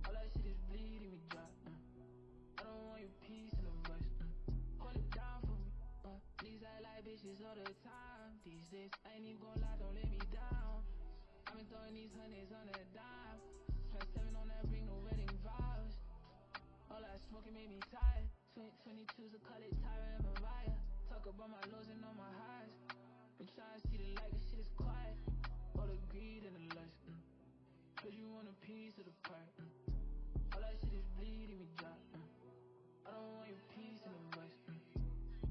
all that shit is bleeding me dry, I don't want your piece in the rest, hold it down for me, these I like bitches all the time, these days I ain't even gon' lie, don't let me down, I've been throwing these hundreds on a dime, spent 7 on that, bring no wedding vows, all that smoking made me tired, 22's a call it Tyra and Mariah, talk about my lows and all my highs, I'm trying to see the light, this shit is quiet. All the greed and the lust, cause you want a piece of the pie, all that shit is bleeding me dry, I don't want your piece in the rest,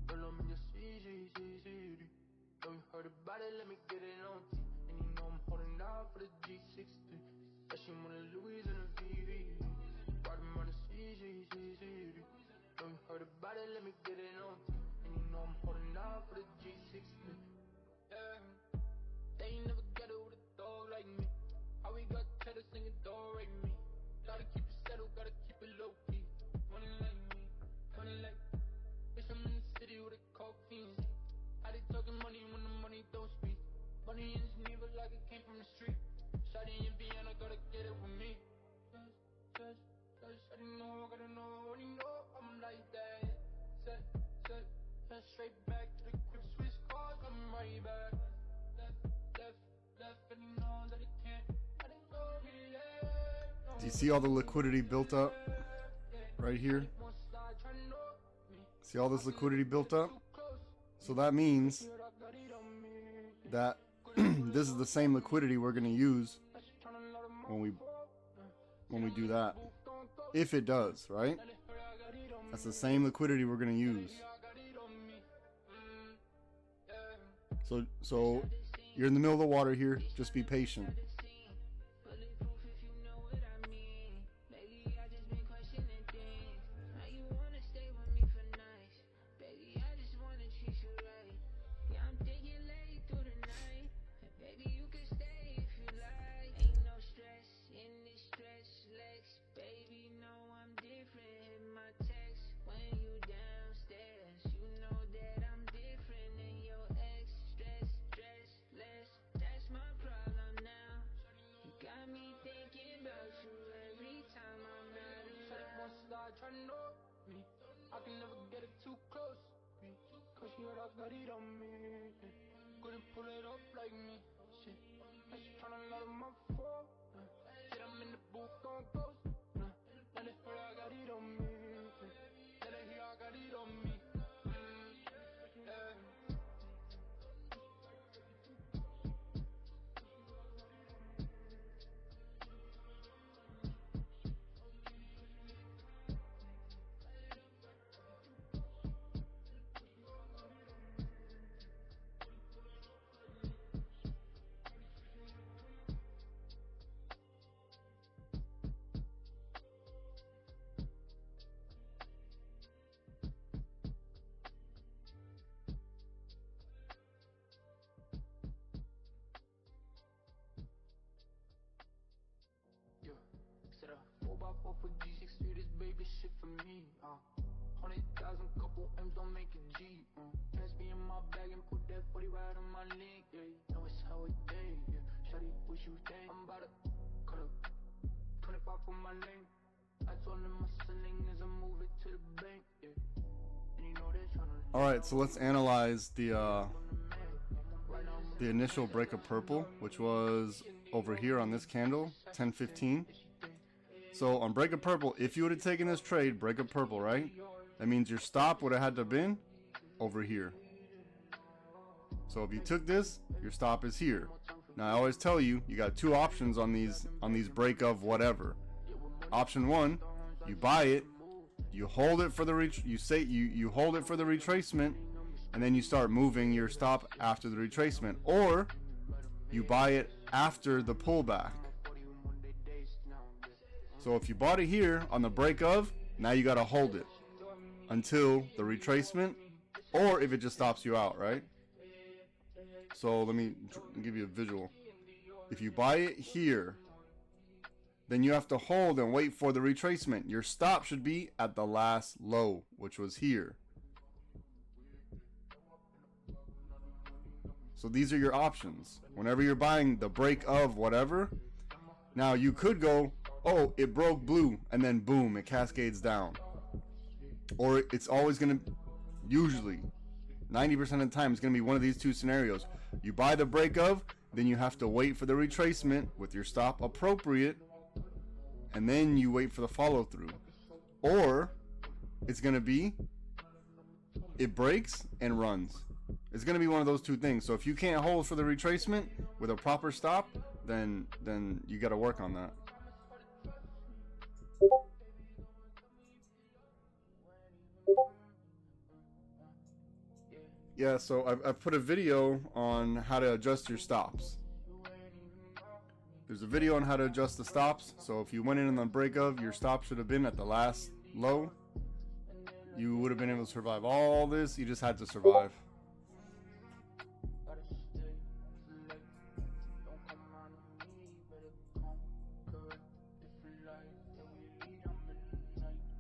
Girl, I'm in your CG. Know you heard about it, let me get it on T. And you know I'm holding out for the G60. That she want a Louis and a VV. Riding around the CG. Know you heard about it, let me get it on T. And you know I'm holding out for the G60. Yeah. They ain't never get it with a dog like me. How we got cheddar singing door right me. Gotta keep it settled, gotta keep it low key. Money like me, money like. Bitch, I'm in the city with a cocaine. How they talking money when the money don't speak? Money in Geneva like it came from the street. Shawty in Vienna, gotta get it with me. Just, I didn't know, gotta know, already know I'm like that. Set, straight back to the quick switch cars, I'm right back. Left, and he knows that he can't. I didn't know he left. Do you see all the liquidity built up right here? See all this liquidity built up? So that means that this is the same liquidity we're going to use when we do that. If it does, right? That's the same liquidity we're going to use. So you're in the middle of the water here. Just be patient. Try to know me, I can never get it too close, cause she heard I got it on me, couldn't pull it up like me, shit, now she tryna load my phone, shit, I'm in the booth going ghost, now they heard I got it on me, now they hear I got it on me, yeah. Said a 4x4 for G6, this baby shit for me, 100,000, couple M's don't make a G, Pass me in my bag and put that 40 right on my leg, yeah, know it's how it day, yeah, shawty, what you think, I'm about to cut up, 25 for my lane, I told him my selling is a move it to the bank, yeah, and you know they're tryna. Alright, so let's analyze the initial break of purple, which was over here on this candle, 10:15. So on break of purple, if you would have taken this trade, break of purple, right? That means your stop would have had to have been over here. So if you took this, your stop is here. Now I always tell you, you got two options on these break of whatever. Option one, you buy it, you hold it for the you hold it for the retracement, and then you start moving your stop after the retracement, or you buy it after the pullback. So if you bought it here on the break of, now you got to hold it until the retracement, or if it just stops you out, right? So let me give you a visual. If you buy it here, then you have to hold and wait for the retracement. Your stop should be at the last low, which was here. So these are your options. Whenever you're buying the break of whatever, now you could go, oh, it broke blue, and then boom, it cascades down. Or it's always going to, usually, 90% of the time, it's going to be one of these two scenarios. You buy the break of, then you have to wait for the retracement with your stop appropriate, and then you wait for the follow through. Or it's going to be, it breaks and runs. It's going to be one of those two things. So if you can't hold for the retracement with a proper stop, then you got to work on that. Yeah, so I've put a video on how to adjust your stops. There's a video on how to adjust the stops. So if you went in on the break of, your stop should have been at the last low. You would have been able to survive all this. You just had to survive.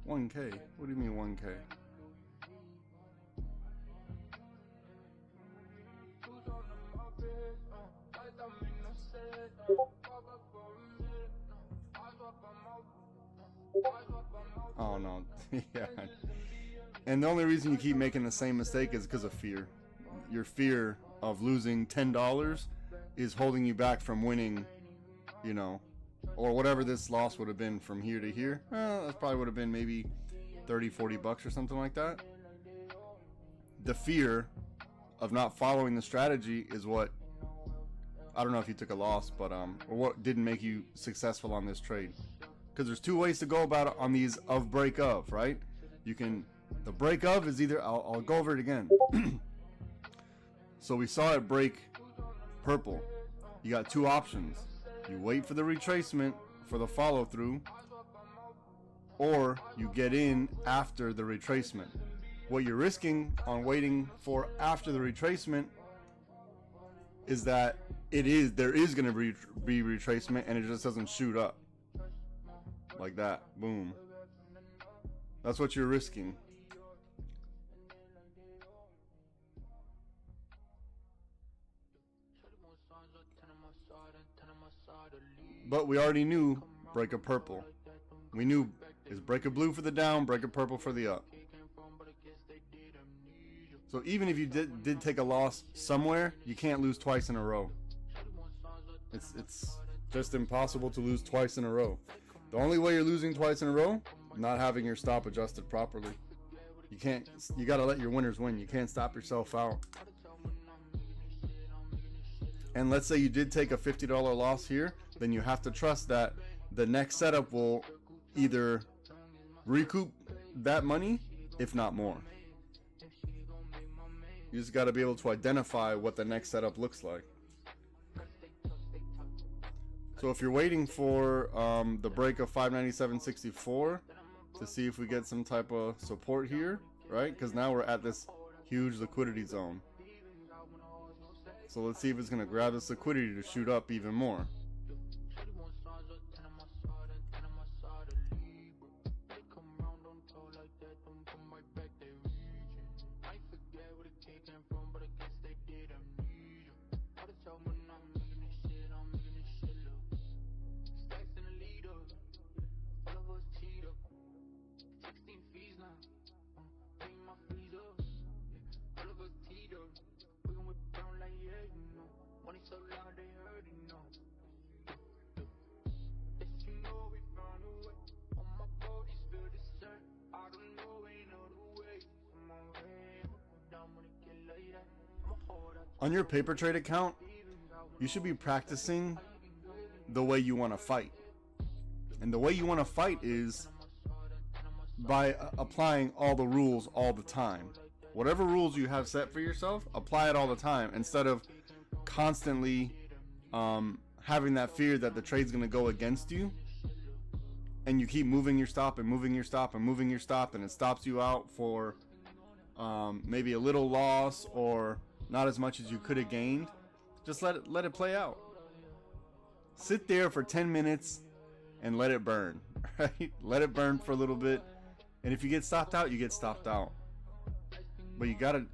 $1K? What do you mean 1K? Oh no. Yeah. And the only reason you keep making the same mistake is because of fear. Your fear of losing $10 is holding you back from winning, you know, or whatever this loss would have been from here to here. That probably would have been maybe 30-40 bucks or something like that. The fear of not following the strategy is what, I don't know if you took a loss, but or what didn't make you successful on this trade. Because there's two ways to go about it on these of break of, right? You can, the break of is either, I'll go over it again. So we saw it break purple. You got two options. You wait for the retracement for the follow through, or you get in after the retracement. What you're risking on waiting for after the retracement is that there is going to be retracement, and it just doesn't shoot up like that. Boom. That's what you're risking. But we already knew break of purple. We knew is break of blue for the down, break of purple for the up. So even if you did take a loss somewhere, you can't lose twice in a row. It's just impossible to lose twice in a row. The only way you're losing twice in a row, not having your stop adjusted properly. You gotta let your winners win. You can't stop yourself out. And let's say you did take a $50 loss here, then you have to trust that the next setup will either recoup that money, if not more. You just got to be able to identify what the next setup looks like. So if you're waiting for the break of 597.64 to see if we get some type of support here, right? Because now we're at this huge liquidity zone. So let's see if it's going to grab this liquidity to shoot up even more. On your paper trade account, you should be practicing the way you want to fight. And the way you want to fight is by applying all the rules all the time. Whatever rules you have set for yourself, apply it all the time instead of constantly having that fear that the trade's going to go against you, and you keep moving your stop and moving your stop and moving your stop, and it stops you out for maybe a little loss or not as much as you could have gained. Just let it play out. Sit there for 10 minutes and let it burn, right? Let it burn for a little bit. And if you get stopped out, you get stopped out. But you gotta,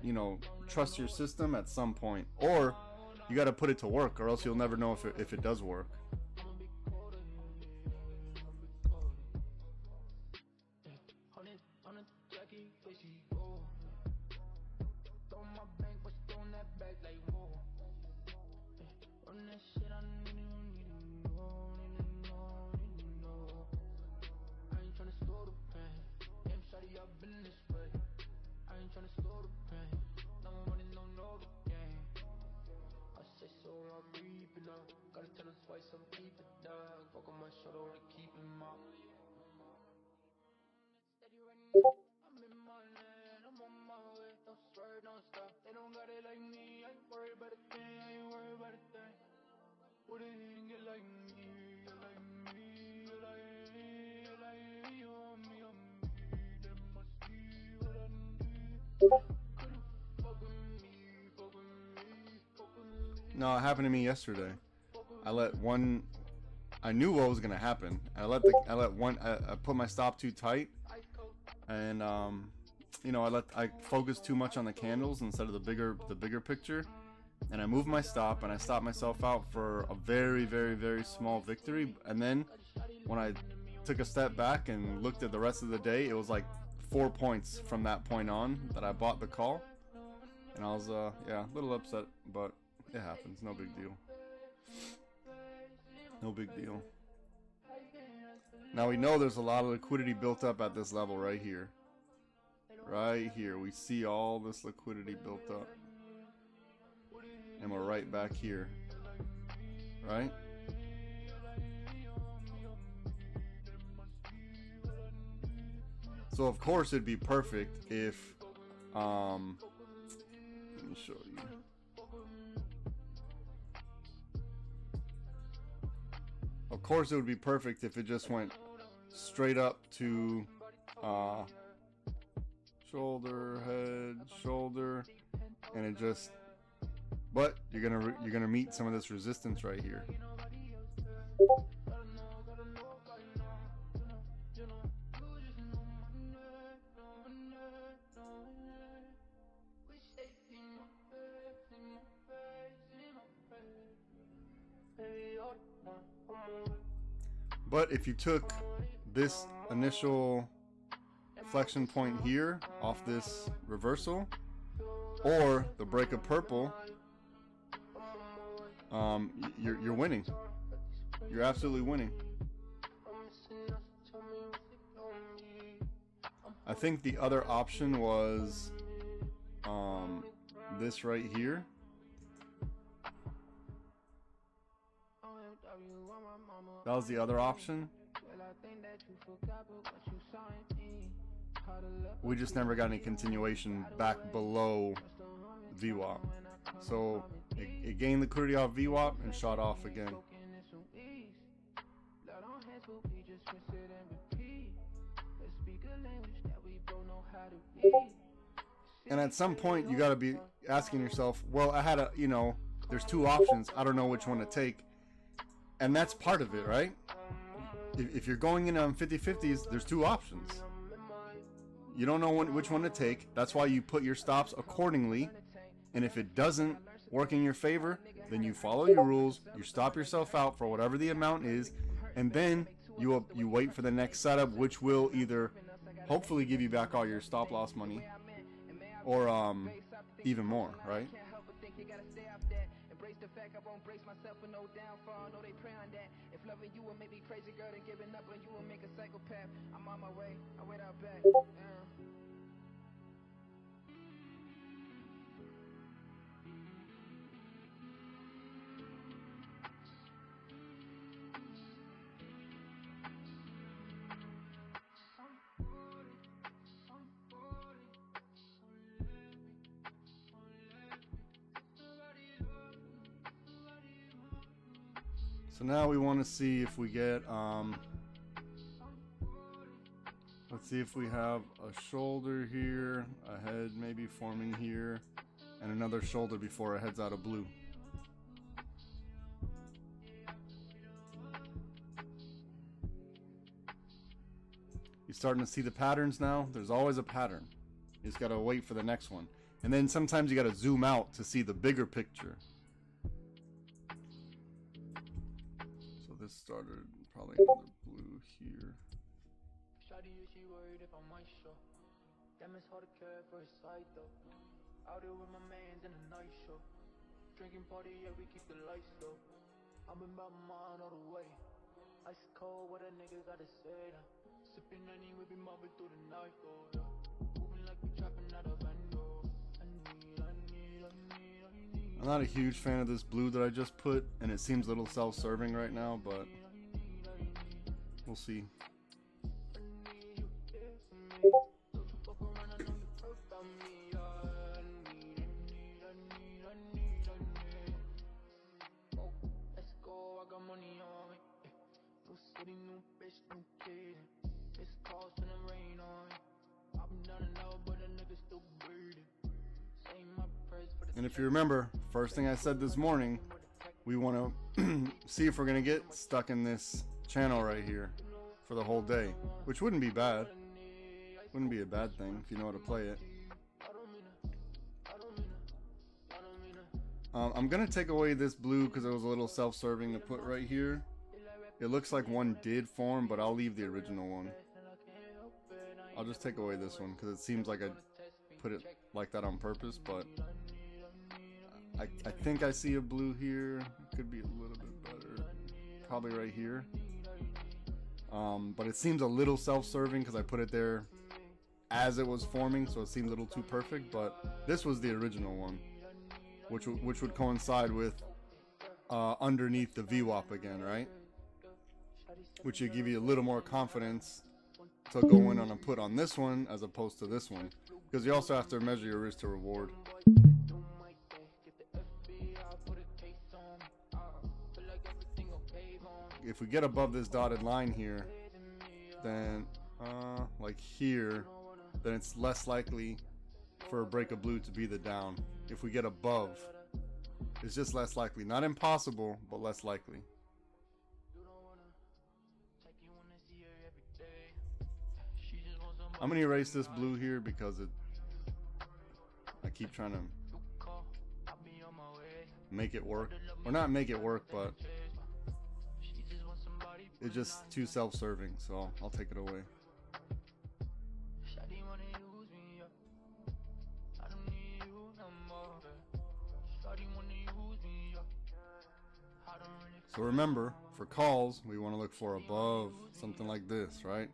you know, trust your system at some point. Or you gotta put it to work, or else you'll never know if it does work. No, it happened to me yesterday. I knew what was gonna happen. I put my stop too tight, and you know, I focused too much on the candles instead of the bigger picture, and I moved my stop and I stopped myself out for a very, very, very small victory. And then when I took a step back and looked at the rest of the day, it was like 4 points from that point on that I bought the call, and I was yeah, a little upset, but it happens. No big deal. No big deal. Now we know there's a lot of liquidity built up at this level right here. Right here. We see all this liquidity built up. And we're right back here. Right? So of course it'd be perfect if let me show you. Of course it would be perfect if it just went straight up to shoulder, head, shoulder, and it just, but you're gonna meet some of this resistance right here. But if you took this initial flexion point here off this reversal, or the break of purple, you're winning. You're absolutely winning. I think the other option was this right here. That was the other option. We just never got any continuation back below VWAP. So it gained liquidity off VWAP and shot off again. And at some point you got to be asking yourself, well, I had you know, there's two options. I don't know which one to take. And that's part of it, right? If you're going in on 50-50s, there's two options. You don't know which one to take. That's why you put your stops accordingly. And if it doesn't work in your favor, then you follow your rules. You stop yourself out for whatever the amount is, and then you wait for the next setup, which will either hopefully give you back all your stop loss money, or even more, right? The fact I won't brace myself for no downfall. No, they pray on that. If loving you will make me crazy, girl, then giving up on you will make a psychopath. I'm on my way. I wait out back. So now we want to see if we get, let's see if we have a shoulder here, a head maybe forming here, and another shoulder before it heads out of blue. You starting to see the patterns now? There's always a pattern. You just gotta wait for the next one. And then sometimes you gotta zoom out to see the bigger picture. So this started probably another blue here. Shawty, is she worried if I might show? Damn, it's hard to care for a sight though. Out here with my mans in a night show. Drinking party, yeah, we keep the lights low. I've been by mine all the way. Ice cold, what a nigga gotta say now. Sipping any whip him mobbing through the night, oh yeah. Moving like we trapping out of Vando. I'm not a huge fan of this blue that I just put, and it seems a little self-serving right now, but we'll see. And if you remember, first thing I said this morning, we want to see if we're going to get stuck in this channel right here for the whole day, which wouldn't be bad. Wouldn't be a bad thing if you know how to play it. I'm going to take away this blue because it was a little self-serving to put right here. It looks like one did form, but I'll leave the original one. I'll just take away this one because it seems like I put it like that on purpose, but I think I see a blue here. It could be a little bit better. Probably right here. But it seems a little self-serving because I put it there as it was forming, so it seemed a little too perfect. But this was the original one, which would coincide with underneath the VWAP again, right? Which would give you a little more confidence to go in on a put on this one as opposed to this one, because you also have to measure your risk to reward. If we get above this dotted line here, then like here, then it's less likely for a break of blue to be the down. If we get above, it's just less likely. Not impossible, but less likely. I'm gonna erase this blue here because I keep trying to make it work, or not make it work, but it's just too self-serving, so I'll take it away. So remember, for calls, we want to look for above something like this, right?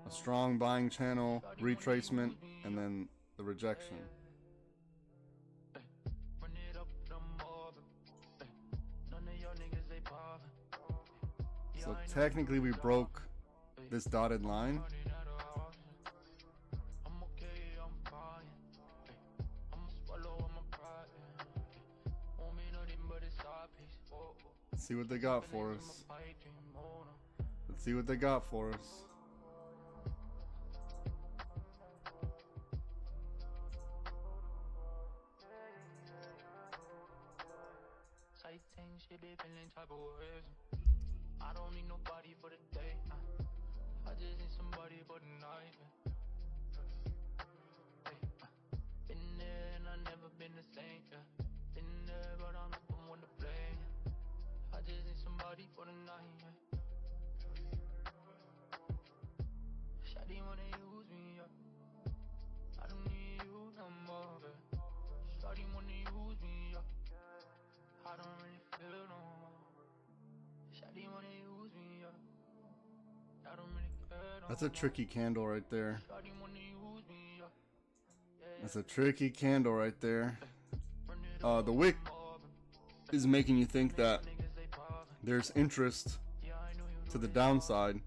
A strong buying channel, retracement, and then the rejection. So technically we broke this dotted line. Let's see what they got for us. Let's see what they got for us. I don't need nobody for the day. I just need somebody for the night. Been there and I never been the same. Been there but I'm not the one to blame. I just need somebody for the night. Shawty wanna use me up. I don't need you no more. Shawty wanna use me up. I don't really feel no more. Shawty wanna use me up. I don't really care no more. That's a tricky candle right there. That's a tricky candle right there. The wick is making you think that there's interest to the downside,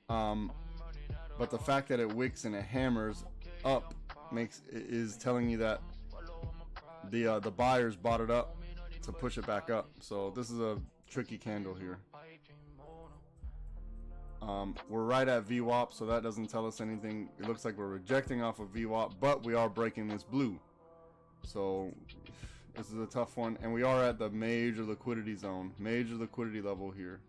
but the fact that it wicks and it hammers up is telling you that the buyers bought it up to push it back up. So this is a tricky candle here. We're right at VWAP, so that doesn't tell us anything. It looks like we're rejecting off of VWAP, but we are breaking this blue. So this is a tough one, and we are at the major liquidity zone, major liquidity level here.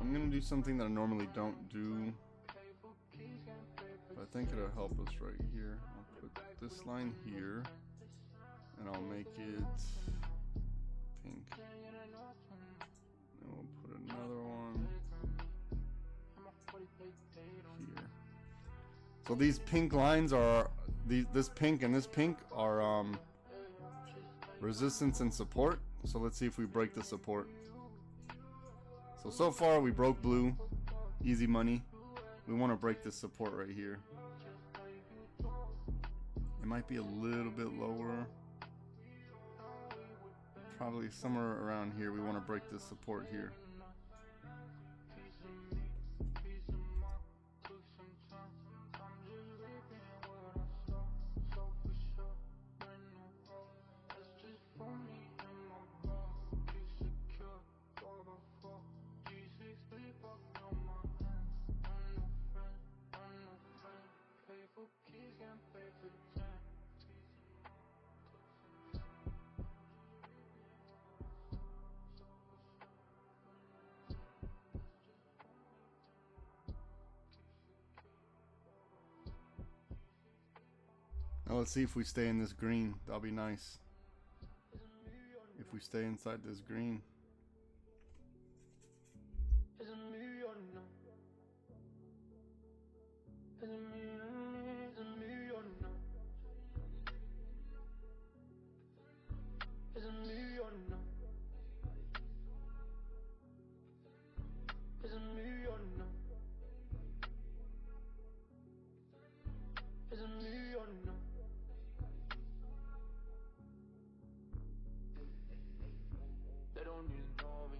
I'm gonna do something that I normally don't do, but I think it'll help us right here. I'll put this line here, and I'll make it pink. And we'll put another one here. So these pink lines are this pink and this pink are resistance and support. So let's see if we break the support. So far we broke blue, easy money. We want to break this support right here. It might be a little bit lower, probably somewhere around here. We want to break this support here. Now let's see if we stay in this green. That'll be nice. If we stay inside this green. They don't even know me.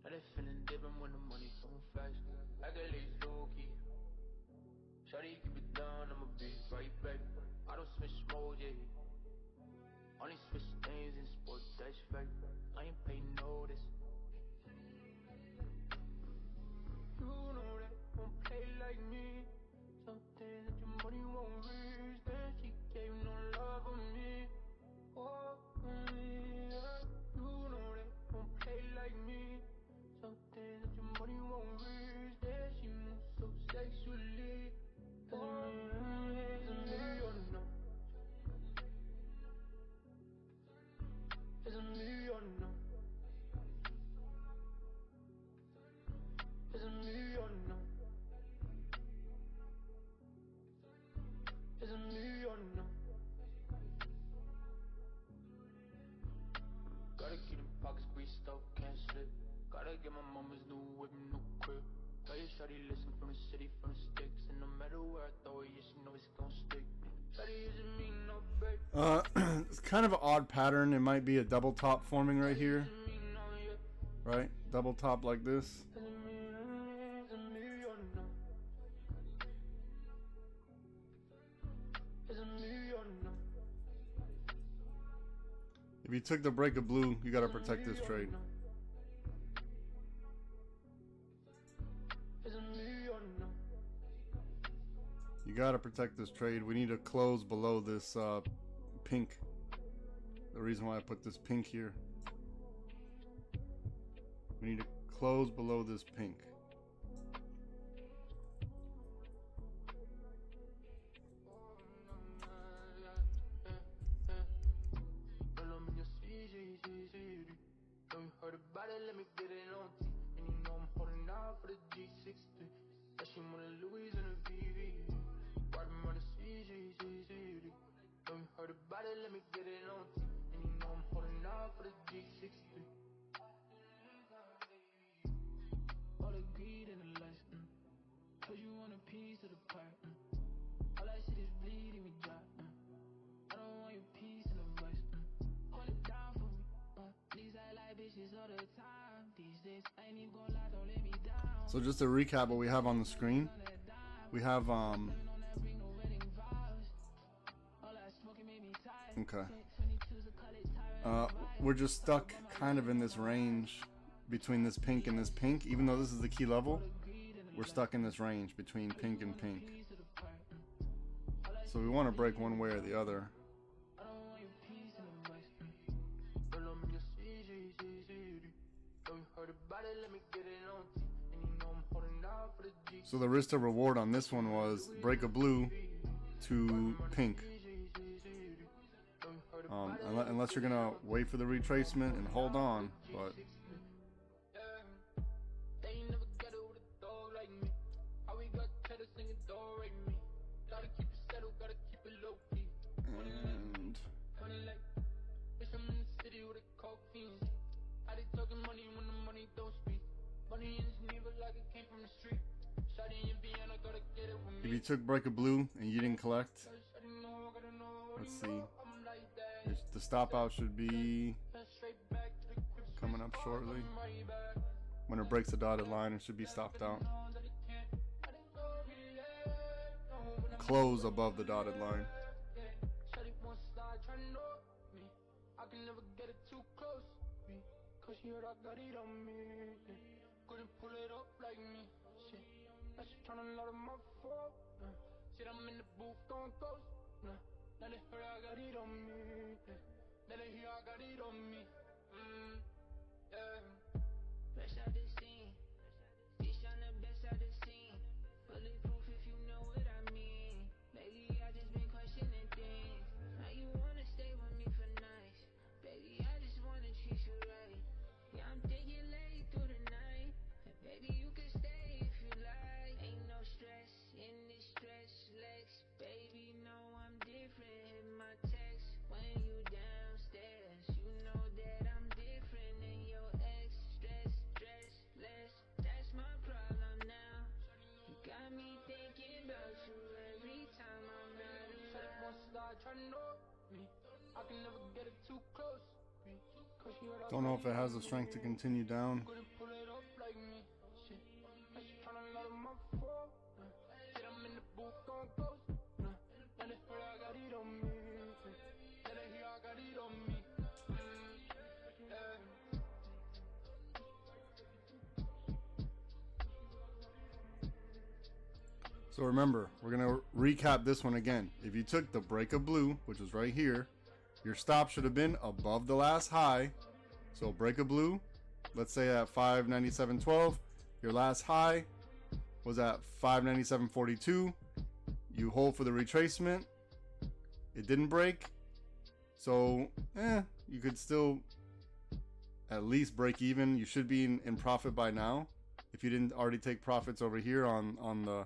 Now they feeling different when the money so fast. I got lazy low key. Shawty keep it down, I'ma be right back. I don't switch modes, yeah. Only switch things in sports, that's fact. I ain't paying notice. You know that won't play like me. Something that your money won't reach. Then she gave no love for me. Oh, yeah. You know that won't play like me. Something that your money won't reach. Then she moves so sexually. Oh, it's a million now. It's a million now. It's a million now. It's a million now. Gotta keep them pockets greased up, can't slip. Gotta get my mama's new whip, new crib. Tell your shawty listen from the city, from the sticks. And no matter where I throw it, yeah, she know it's gon' stick. Shawty isn't me, no break. It's kind of an odd pattern. It might be a double top forming right here. Right? Double top like this. If you took the break of blue, you gotta protect this trade. You gotta protect this trade. We need to close below this pink. The reason why I put this pink here. We need to close below this pink. Let me get it on T. And you know I'm holding out for the G60. That she want a Louis and a VV. Riding on the CG. Know you heard about it, let me get it on T. And you know I'm holding out for the G60. All the greed and the lust. Cause you want a piece of the pie. All that shit is bleeding me dry. I don't want your piece in the voice. Hold it down for me. These I like bitches all the time. These days I ain't even gonna lie, don't let me down. So just to recap what we have on the screen. We have okay. We're just stuck kind of in this range between this pink and this pink. Even though this is the key level, we're stuck in this range between pink and pink. So we want to break one way or the other. So the risk to reward on this one was break a blue to pink. Unless you're gonna wait for the retracement and hold on, but if you took break a blue and you didn't collect, let's see. The stop out should be coming up shortly. When it breaks the dotted line, it should be stopped out. Close above the dotted line. Fresh out the scene, fish on the best out the scene. Bulletproof if you know what I mean. Baby, I just been questioning things. Now you wanna stay with me for nights. Baby, I just wanna treat you right. Yeah, I'm thinking late through the night. And baby, you can stay if you like. Ain't no stress in this stretch legs. Baby, know I'm different. Hit my text when you downstairs. You know that I'm different than your ex. Stress less. That's my problem now. You got me thinking about you every time I'm not around. Don't know if it has the strength to continue down. So remember, we're going to recap this one again. If you took the break of blue, which is right here, your stop should have been above the last high. So break of blue, let's say at 597.12. Your last high was at 597.42. You hold for the retracement. It didn't break. So, you could still at least break even. You should be in profit by now. If you didn't already take profits over here on the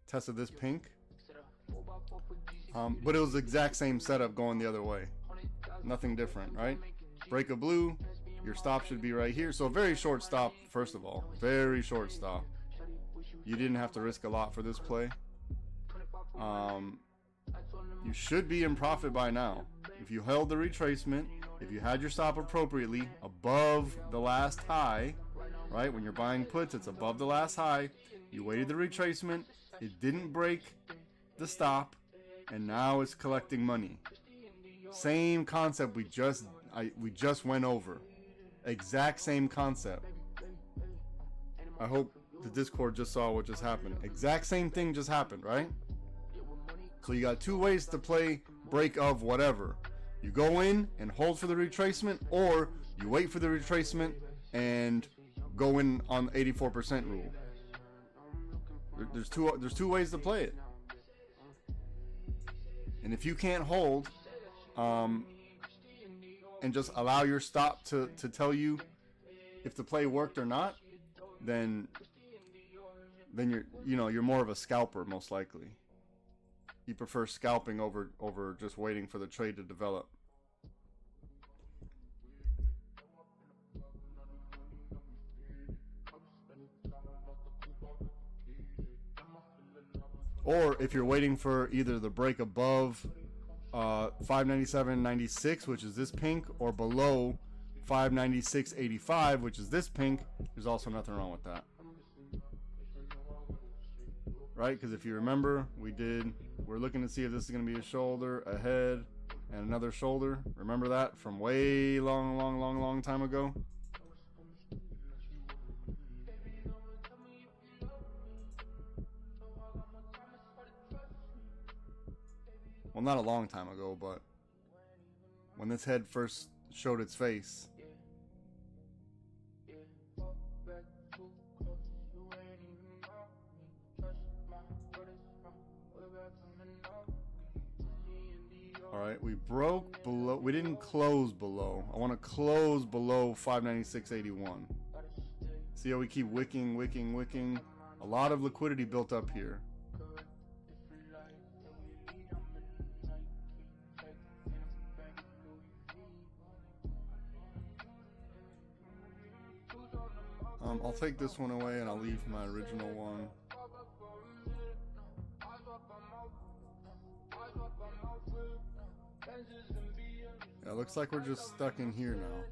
test of this pink. But it was the exact same setup going the other way. Nothing different, right? Break a blue, your stop should be right here. So a very short stop, first of all. Very short stop. You didn't have to risk a lot for this play. You should be in profit by now. If you held the retracement, if you had your stop appropriately above the last high, right? When you're buying puts, it's above the last high. You waited the retracement. It didn't break the stop, and now it's collecting money. Same concept we just went over. Exact same concept. I hope the Discord just saw what just happened. Exact same thing just happened, right? So you got two ways to play break of whatever. You go in and hold for the retracement, or you wait for the retracement and go in on the 84% rule. There's two ways to play it. And if you can't hold and just allow your stop to tell you if the play worked or not, then you're more of a scalper, most likely. You prefer scalping over just waiting for the trade to develop. Or if you're waiting for either the break above 597.96, which is this pink, or below 596.85, which is this pink, there's also nothing wrong with that. Right? Because if you remember, we're looking to see if this is going to be a shoulder, a head, and another shoulder. Remember that from way long time ago? Well, not a long time ago, but when this head first showed its face. All right, we broke below. We didn't close below. I want to close below 596.81. See how we keep wicking, wicking, wicking. A lot of liquidity built up here. I'll take this one away and I'll leave my original one. Yeah, it looks like we're just stuck in here now.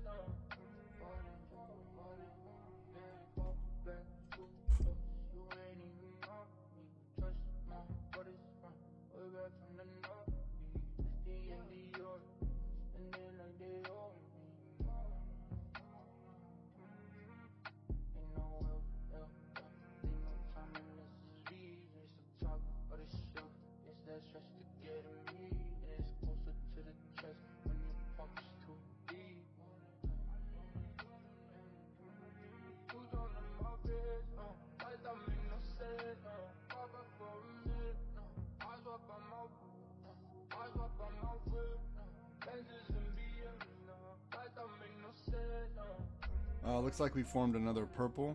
Looks like we formed another purple.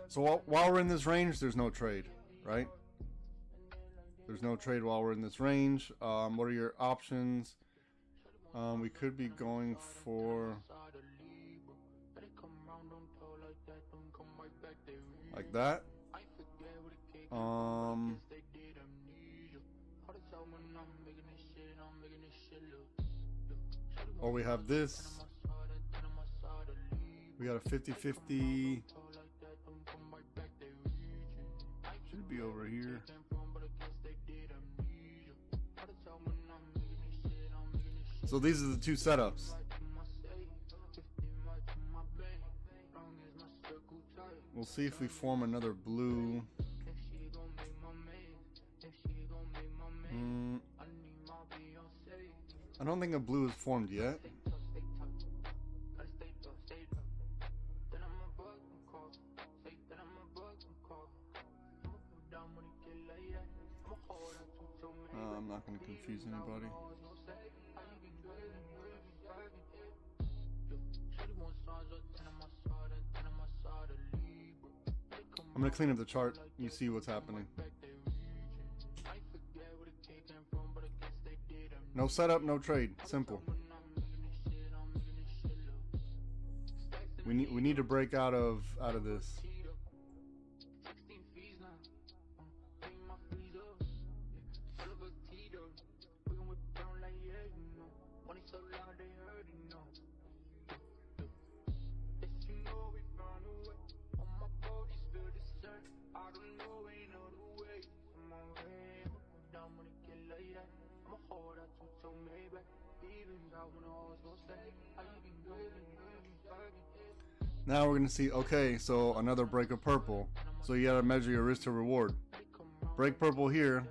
So while we're in this range, there's no trade, right? There's no trade while we're in this range. What are your options? We could be going for like that. Or we have this. We got a 50-50. Should be over here. So these are the two setups. We'll see if we form another blue. I don't think a blue is formed yet. I'm not going to confuse anybody. I'm going to clean up the chart. You see what's happening. No setup, no trade. Simple. We need to break out of this. Now we're going to see, okay, so another break of purple. So you got to measure your risk to reward. Break purple here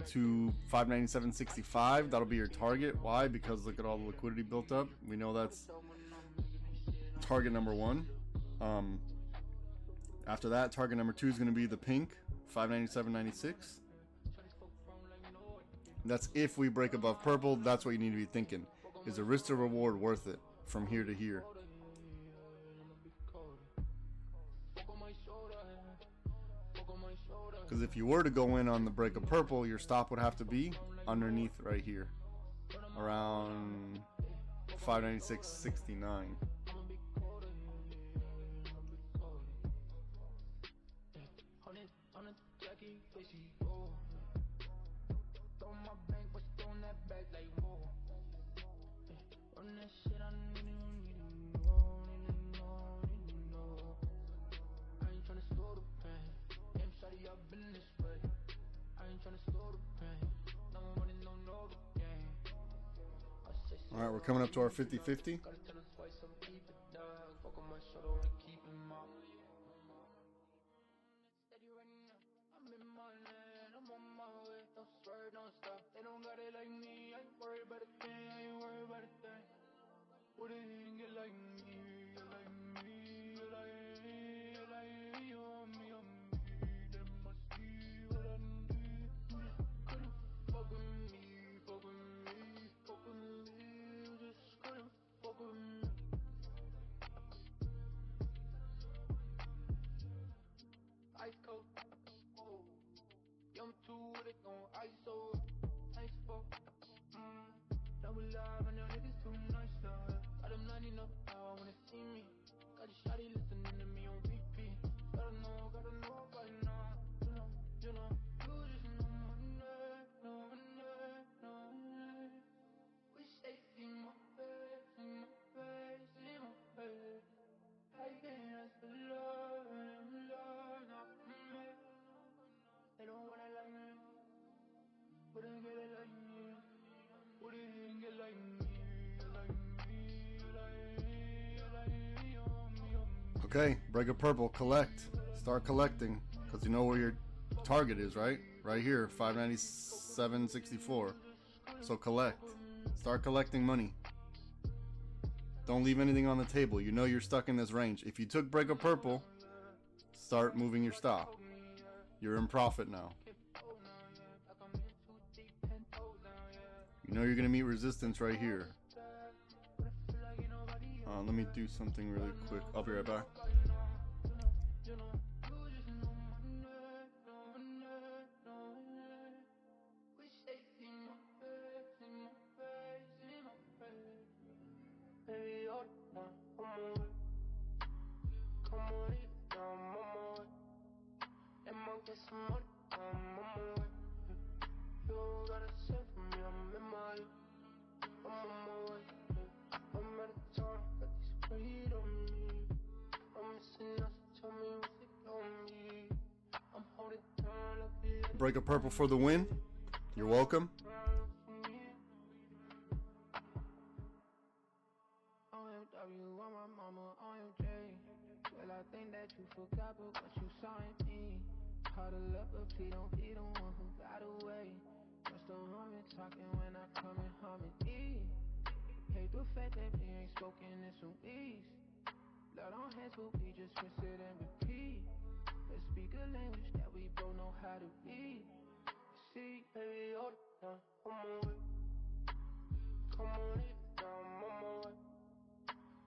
to 597.65. That'll be your target. Why? Because look at all the liquidity built up. We know that's target number one. After that, target number two is going to be the pink, 597.96. That's if we break above purple. That's what you need to be thinking. Is the risk to reward worth it from here to here? Because if you were to go in on the break of purple, your stop would have to be underneath right here, around 596.69. All right, we're coming up to our 50-50. ice so nice for. Double live and your niggas too nice, got them lining up now wanna see me. Got a shawty listening to me on repeat. Gotta know by now. You know, you just know my name, know my name, know my name. Wish they see my face, see my face, see my face. I can't ask for love, not from me. They don't wanna like me, wouldn't get it like me. Wouldn't get like me, like me, like me, like me, me. Okay, break a purple, collect. Start collecting, because you know where your target is, right? Right here, 597.64. So collect. Start collecting money. Don't leave anything on the table. You know you're stuck in this range. If you took break a purple, start moving your stop. You're in profit now. You know you're going to meet resistance right here. Let me do something really quick. I'll be right back. Break a purple for the win. You're welcome. Well, I think that you forgot but what you saw in me. Caught a love, but please don't be the one who got away. Just a humming, talking when I come and humming. Hate the fact that we ain't spoken in some weeks. Blood on hands, but we just rinse it and repeat. Let's speak a language that we both know how to read. See, baby, all the time, I'm on it. Come on, it down, I'm on it.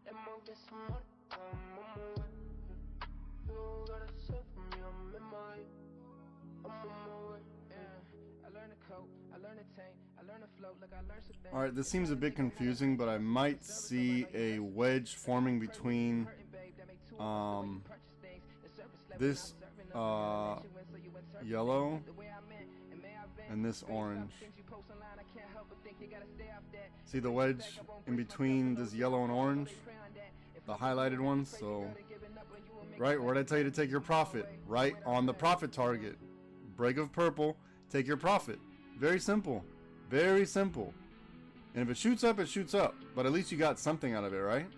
Let me get some money, I'm on it. You gotta send for me, I'm in my head. I'm on my way, yeah. I learned to cope, I learned to tank, I learned to float, like I learned to think. Alright, this seems a bit confusing, but I might see a wedge forming between this yellow and this orange. See the wedge in between this yellow and orange? The highlighted ones? So, right, where did I tell you to take your profit? Right on the profit target. Break of purple, take your profit. Very simple. Very simple. And if it shoots up, it shoots up. But at least you got something out of it, right?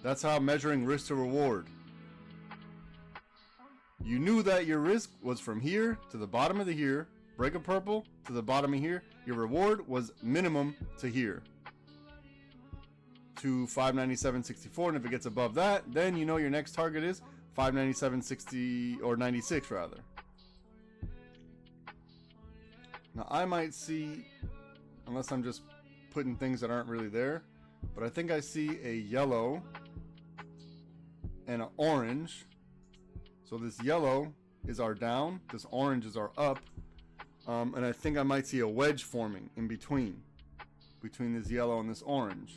That's how measuring risk to reward. You knew that your risk was from here to the bottom of the here. Break a purple to the bottom of here. Your reward was minimum to here. To 597.64, and if it gets above that, then you know your next target is 597.60 or 96 rather. Now I might see, unless I'm just putting things that aren't really there, but I think I see a yellow and an orange. So this yellow is our down, this orange is our up, and I think I might see a wedge forming in between this yellow and this orange.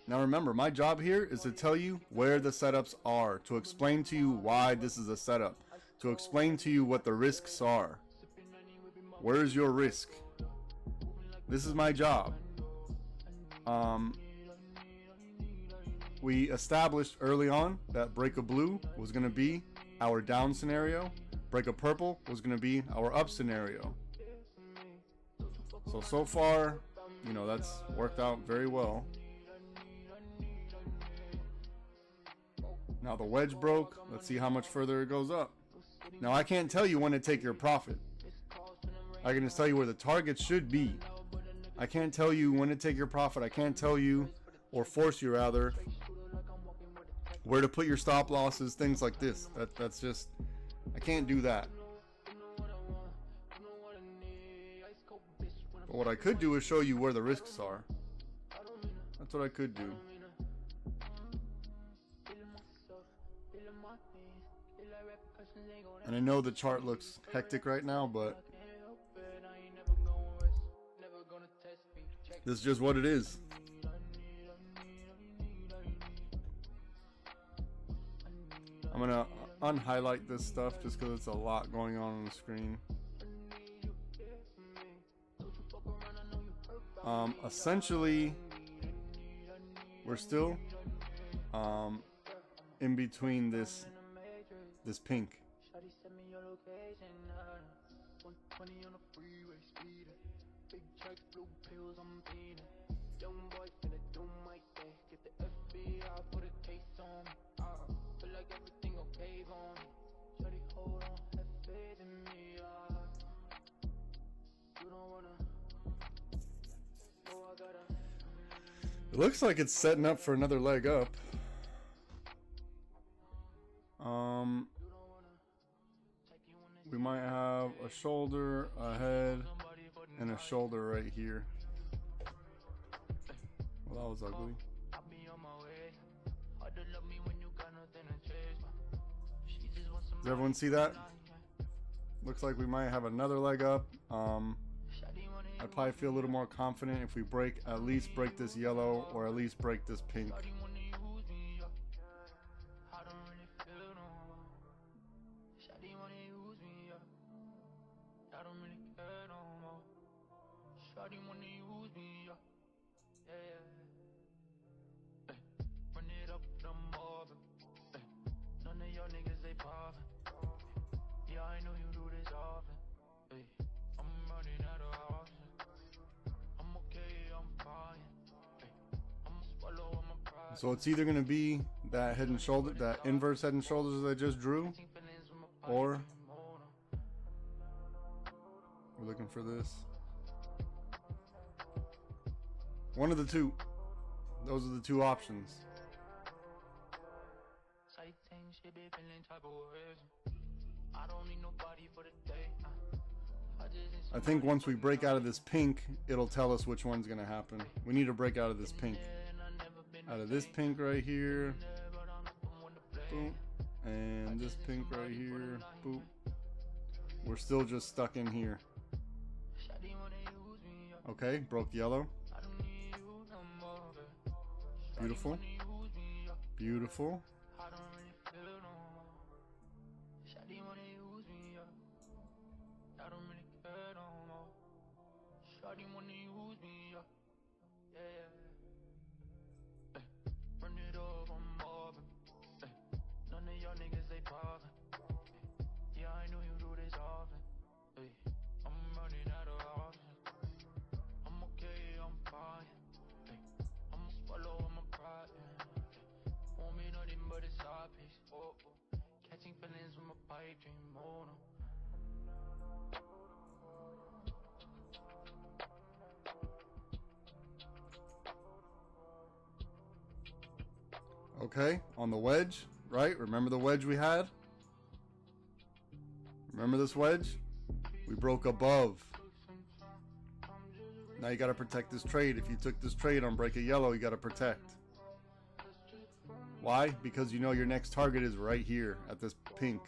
Now remember, my job here is to tell you where the setups are, to explain to you why this is a setup, to explain to you what the risks are. Where is your risk? This is my job. We established early on that break a blue was going to be our down scenario. Break a purple was going to be our up scenario. So far, you know, that's worked out very well. Now the wedge broke. Let's see how much further it goes up. Now I can't tell you when to take your profit. I can just tell you where the target should be. I can't tell you when to take your profit. I can't tell you, or force you rather, where to put your stop losses, things like this. That's just, I can't do that. But what I could do is show you where the risks are. That's what I could do. And I know the chart looks hectic right now, but this is just what it is. I'm gonna unhighlight this stuff just because it's a lot going on the screen. Essentially, we're still in between this pink. It looks like it's setting up for another leg up. We might have a shoulder, a head, and a shoulder right here. Well, that was ugly. Does everyone see that? Looks like we might have another leg up. I'd probably feel a little more confident if we at least break this yellow or at least break this pink. So it's either going to be that head and shoulder, that inverse head and shoulders that I just drew, or we're looking for this. One of the two. Those are the two options. I think once we break out of this pink, it'll tell us which one's going to happen. We need to break out of this pink. Out of this pink right here, boom, and this pink right here, boom. We're still just stuck in here. Okay, broke yellow. Beautiful. Beautiful. Okay, on the wedge, right? Remember the wedge we had? Remember this wedge? We broke above. Now you got to protect this trade. If you took this trade on break a yellow, you got to protect. Why? Because you know your next target is right here at this pink.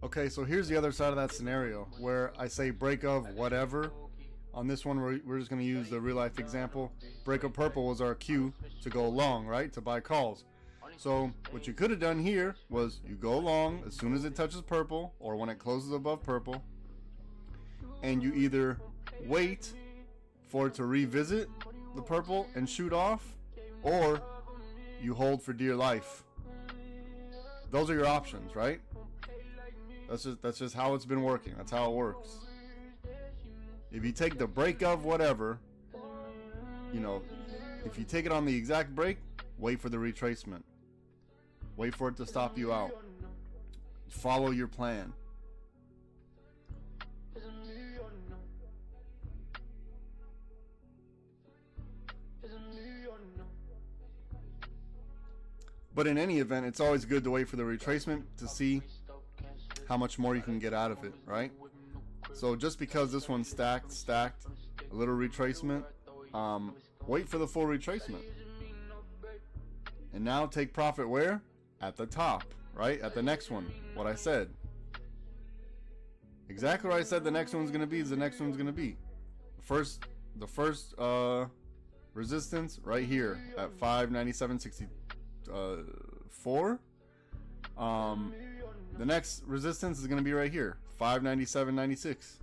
Okay, so here's the other side of that scenario where I say break of whatever. On this one, we're just going to use the real life example. Break of purple was our cue to go long, right? To buy calls. So what you could have done here was you go long as soon as it touches purple or when it closes above purple. And you either wait for it to revisit the purple and shoot off, or you hold for dear life. Those are your options, right? That's just how it's been working. That's how it works. If you take the break of whatever, you know, if you take it on the exact break, wait for the retracement. Wait for it to stop you out. Follow your plan. But in any event, it's always good to wait for the retracement to see how much more you can get out of it, right? So just because this one's stacked, a little retracement, wait for the full retracement. And now take profit where? At the top, right? At the next one, what I said. Exactly what I said the next one's going to be is the next one's going to be. The first resistance right here at 597.64. The next resistance is going to be right here, 597.96.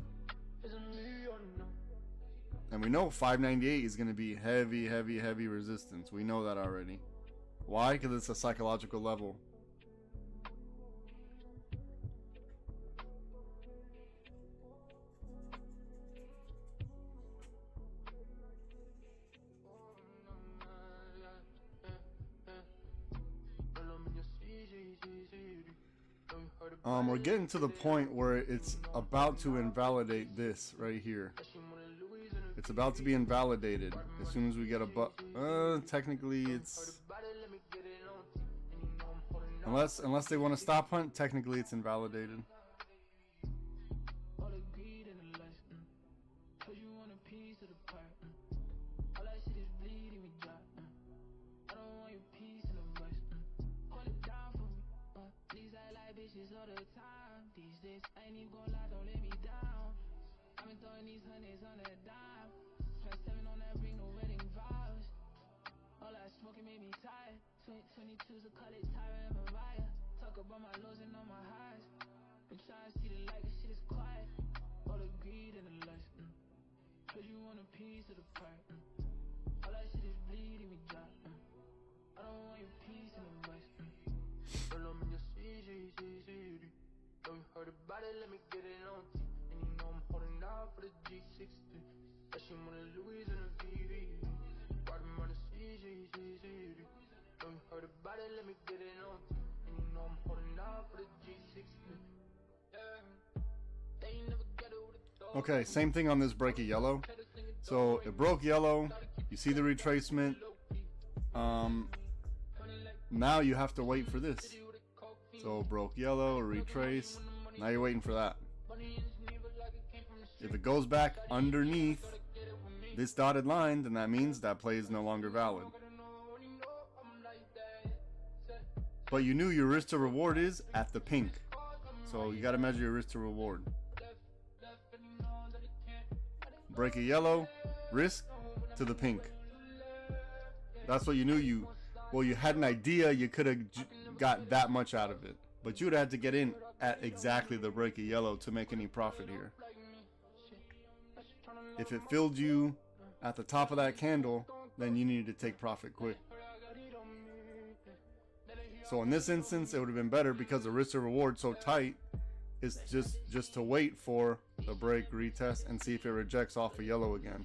And we know 598 is going to be heavy resistance. We know that already. Why? Because it's a psychological level. We're getting to the point where it's about to invalidate this right here. It's about to be invalidated as soon as we get a technically it's unless they want to stop hunt, technically it's invalidated. Okay, same thing on this break of yellow. So it broke yellow. You see the retracement. Now you have to wait for this. So broke yellow, retrace. Now you're waiting for that. If it goes back underneath this dotted line, then that means that play is no longer valid. But you knew your risk to reward is at the pink. So you got to measure your risk to reward. Break a yellow, risk to the pink. That's what you knew. You had an idea you could have got that much out of it, but you would have had to get in at exactly the break of yellow to make any profit here. If it filled you at the top of that candle, then you needed to take profit quick. So in this instance, it would have been better because the risk to reward so tight. Is just to wait for the break, retest, and see if it rejects off of yellow again.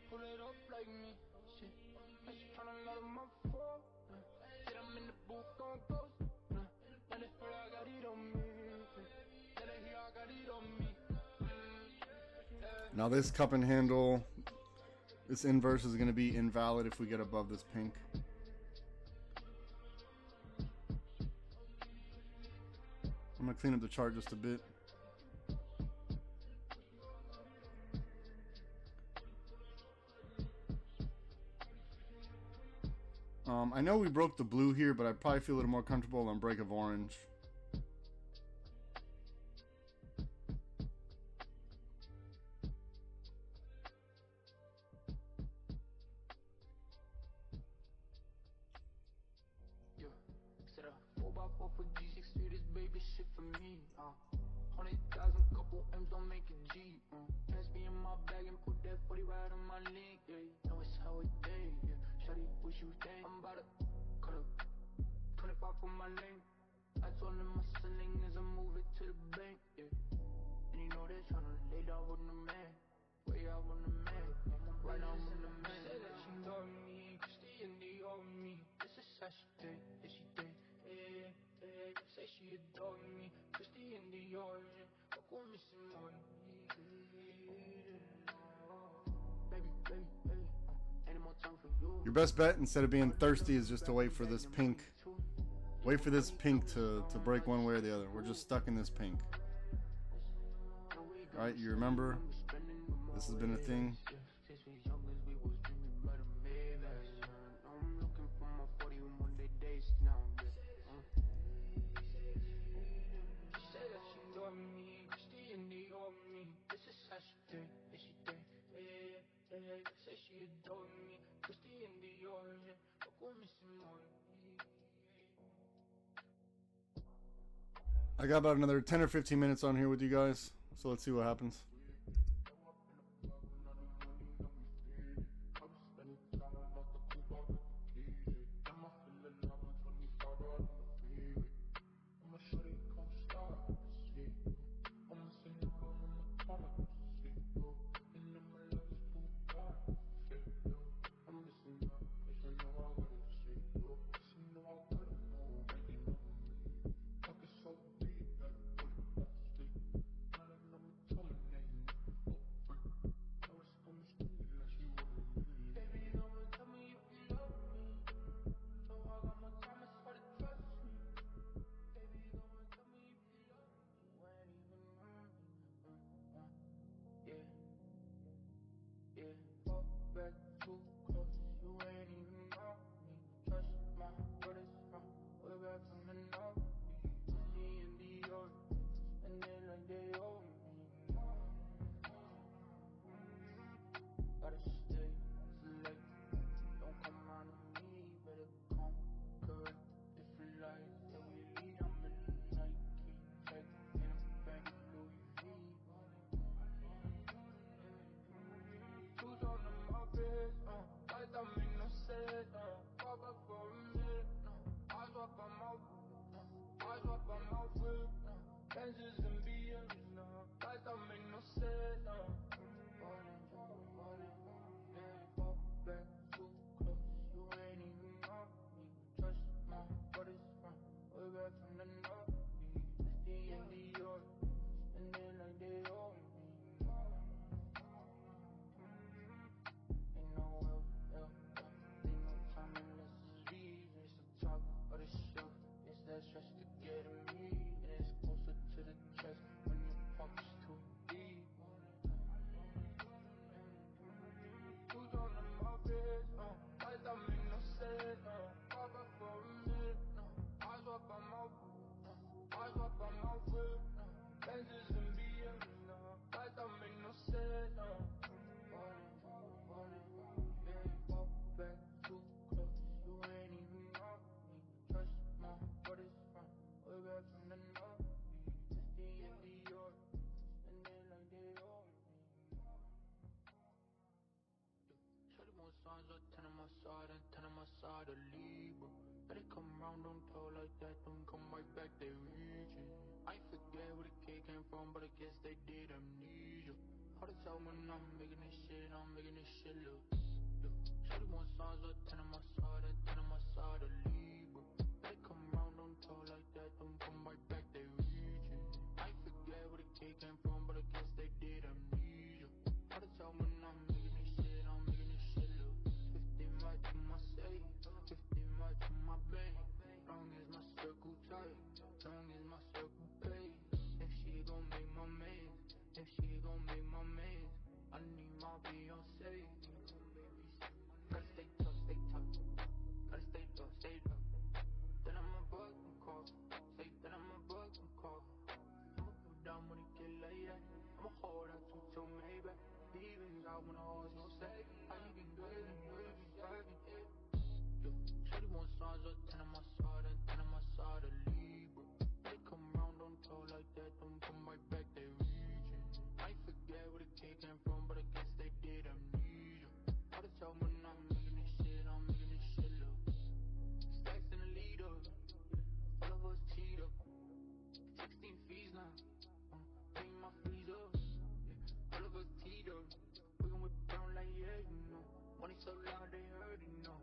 pull it up like me. Shit, and she tryna let my phone. Shit, I'm in the booth going ghost. And it's for I got it on me. Yeah, they hear I got it on me. Now this cup and handle, this inverse is going to be invalid if we get above this pink. I'm going to clean up the chart just a bit. I know we broke the blue here, but I probably feel a little more comfortable on break of orange. Yeah, set a 4x4 for G6 3, this baby shit for me. 100,000, couple M's don't make a G. Pass me in my bag and put that 40 right on my leg. Yeah, you know it's how it day. Yeah, shawty, wish you day. I'm about to cut up 25 for my lane. I told him my selling is I move it to the bank. Yeah, and you know they tryna lay down with the man. Way out with the man. Right now I'm with the man. Say that she love me, Christy and they owe me. This is how she think, yeah she think. Say she adore me, Christy in the origin. Fuck with me some more. Baby, baby, baby, ain't more time for you. Your best bet, instead of being thirsty, is just to wait for this pink. Wait for this pink to break one way or the other. We're just stuck in this pink. Alright, you remember? This has been a thing. I got about another 10 or 15 minutes on here with you guys, so let's see what happens. To leave, bro. Better come round, don't talk like that, don't come right back, they reaching. I forget where the kid came from, but I guess they did amnesia. Hard to tell when I'm making this shit look signs up, 10 on my side, and 10 on my side, a Libra. They come round, don't talk like that, don't come right back, they reaching. I forget where the cake came from, but I guess they did amnesia. How to tell when I'm making this shit, look. 15 right to my safe, 15 right to my bank. Long as my circle tight, long as my circle pay. If she gon' make my man, if she gon' make my man, I need my Beyonce. Gotta stay tough, gotta stay tough, stay tough. Then I'ma bug and call, say that I'ma bug and call. I'ma go down when it get like that. I'ma hold out till maybe. Even God when I always gon' say, I even good and driving it. Shorty want signs up, 10 on my side, and 10 on my side, a Libra. They come round, don't talk like that, don't come right back, they reaching. I forget where the cake came from, but I guess they did amnesia. How to tell when I'm making this shit, look. Stacks in the leader, all of us cheat up. 16 fees now, pay my fees up. All of us teed up, we gon' whip down like yeah, you know. Money so loud they heard it, know.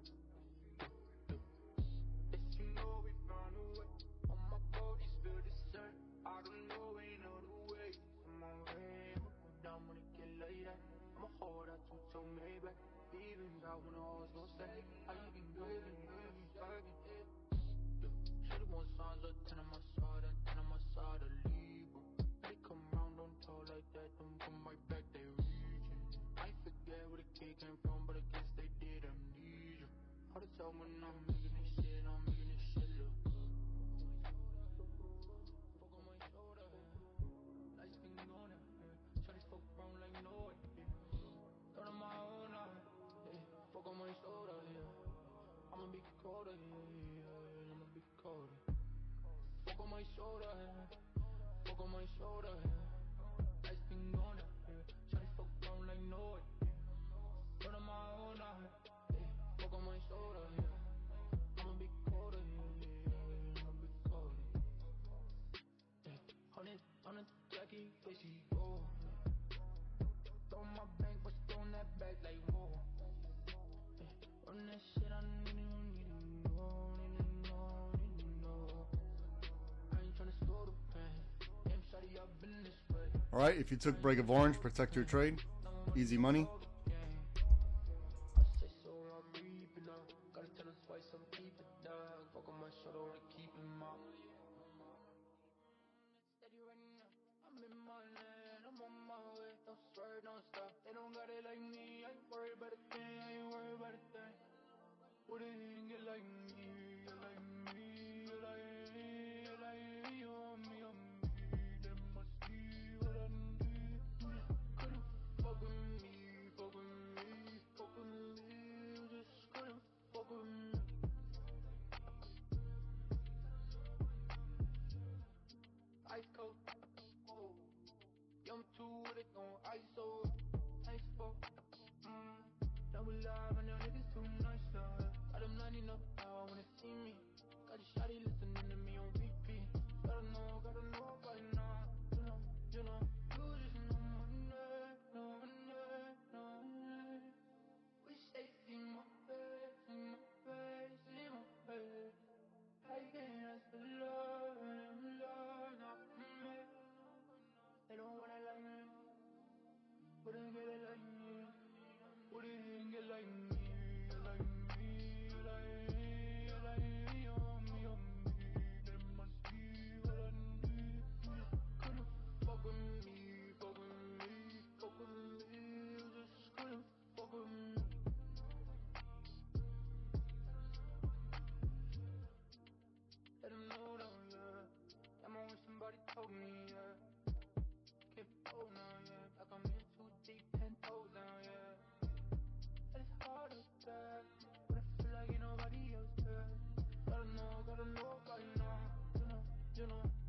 Yes, you know we found a way. On my body spill the sun. I don't know, ain't no other way. I'm on way, I'ma go down when it get like that. I'ma hold out till maybe. Even God when I always gon' say, I even good and driving it. Shorty want signs up, 10 on my side, and 10 on my side, a Libra. They come round, don't talk like that, don't come right back, they reaching. I forget where the cake came from, but I guess they did amnesia. How to tell when I'm making this shit, look. Fuck on my shoulder, lights been on it, shawty fuck around like no it. Turn on my own eye, fuck on my shoulder, I'ma be colder, I'ma be colder. Fuck on my shoulder, fuck on my shoulder, lights been on it, shawty fuck around like no it. Turn on my own eye, fuck on my shoulder, I'ma be colder, I'ma be colder. On a jackie, where she go? Throw my bank, but throwing that back like whoa. Run that shit, I need to know. I ain't tryna slow the pain. Damn, shawty, I've been this way. All right, if you took break of orange, protect your trade. Easy money. I say so, I'm reaping up. Gotta tell us twice, I'm keeping down. Fuck on my shoulder, wanna keep him out. Steady running up, I'm in my lane, I'm on my way. Don't swear, don't stop. They don't got it like me. I ain't worried about a thing, I ain't worried about a thing. What they ain't get like me, you like me, you like me, you like me, you on me, on me. They must be what I need. Couldn't fuck with me, fuck with me, fuck with me. You just couldn't fuck with me. Ice cold, oh. Yeah, I'm too with it, gon' ISO. Ice cold, double live and them niggas too nice, got them lining up now, wanna see me. Got a shawty listening to me on repeat. Gotta know by now. You know, you just know my name, know my name, know my name. Wish they see my face, see my face, see my face. I can't ask for love, and love, not from me. They don't wanna like me, wouldn't get it like me. Wouldn't get like me, like me, like me, like me, on me, on me. They must be what I need. Couldn't fuck with me, fuck with me, fuck with me. You just couldn't fuck with me. Let them know now, yeah. Damn, I wish somebody told me, yeah. Can't hold now, yeah. Like I'm in too deep, 10 toes now, yeah. And it's hard up there, but I feel like ain't nobody else there. Gotta know by now. You know,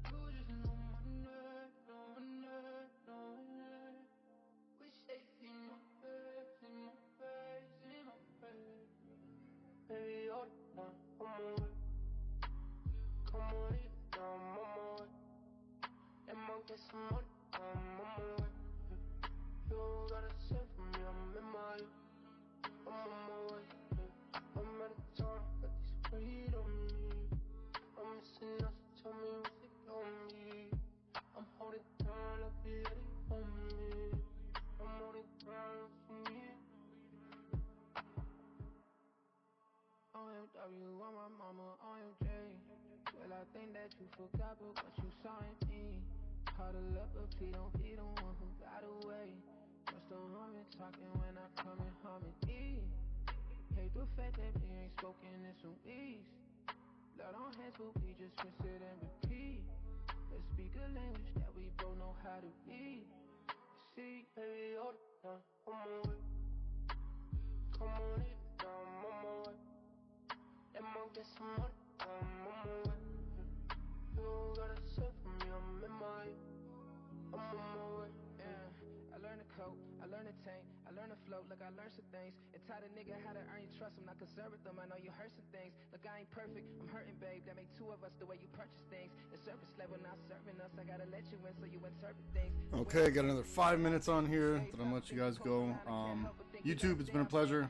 you just know my name, know my name, know my name. Wish they see my face, see my face, see my face. Baby, hold on, I'm on it. Come on, it down, I'm on it. And I'll get some money, I'm on it. You don't gotta send for me, I'm in my I'm on my way. think that you forgot but what you saw in me. Caught a love, but please don't be the one who got away. Just a humming, talking when I come and humming me. Hate the fact that we ain't spoken in some weeks. Blood on hands, but we just rinse it and repeat. Let's speak a language that we both know how to read. See, baby, all the time, I'm on way. Come on, leave it down, I'm on way. Let me get some money, I'm on my way. You gotta say for me, I'm in my way. I'm on my way. Yeah, I learned to cope, I learned to tank, I learned to float. Look, I learned some things. And taught a nigga how to earn your trust. I'm not concerned with them, I know you hurt some things. Look, I ain't perfect, I'm hurting, babe. That make two of us the way you purchase things. The service level not serving us. I gotta let you in so you interpret things. Okay, got another 5 minutes on here. Then I'm gonna let you guys go. YouTube, it's been a pleasure.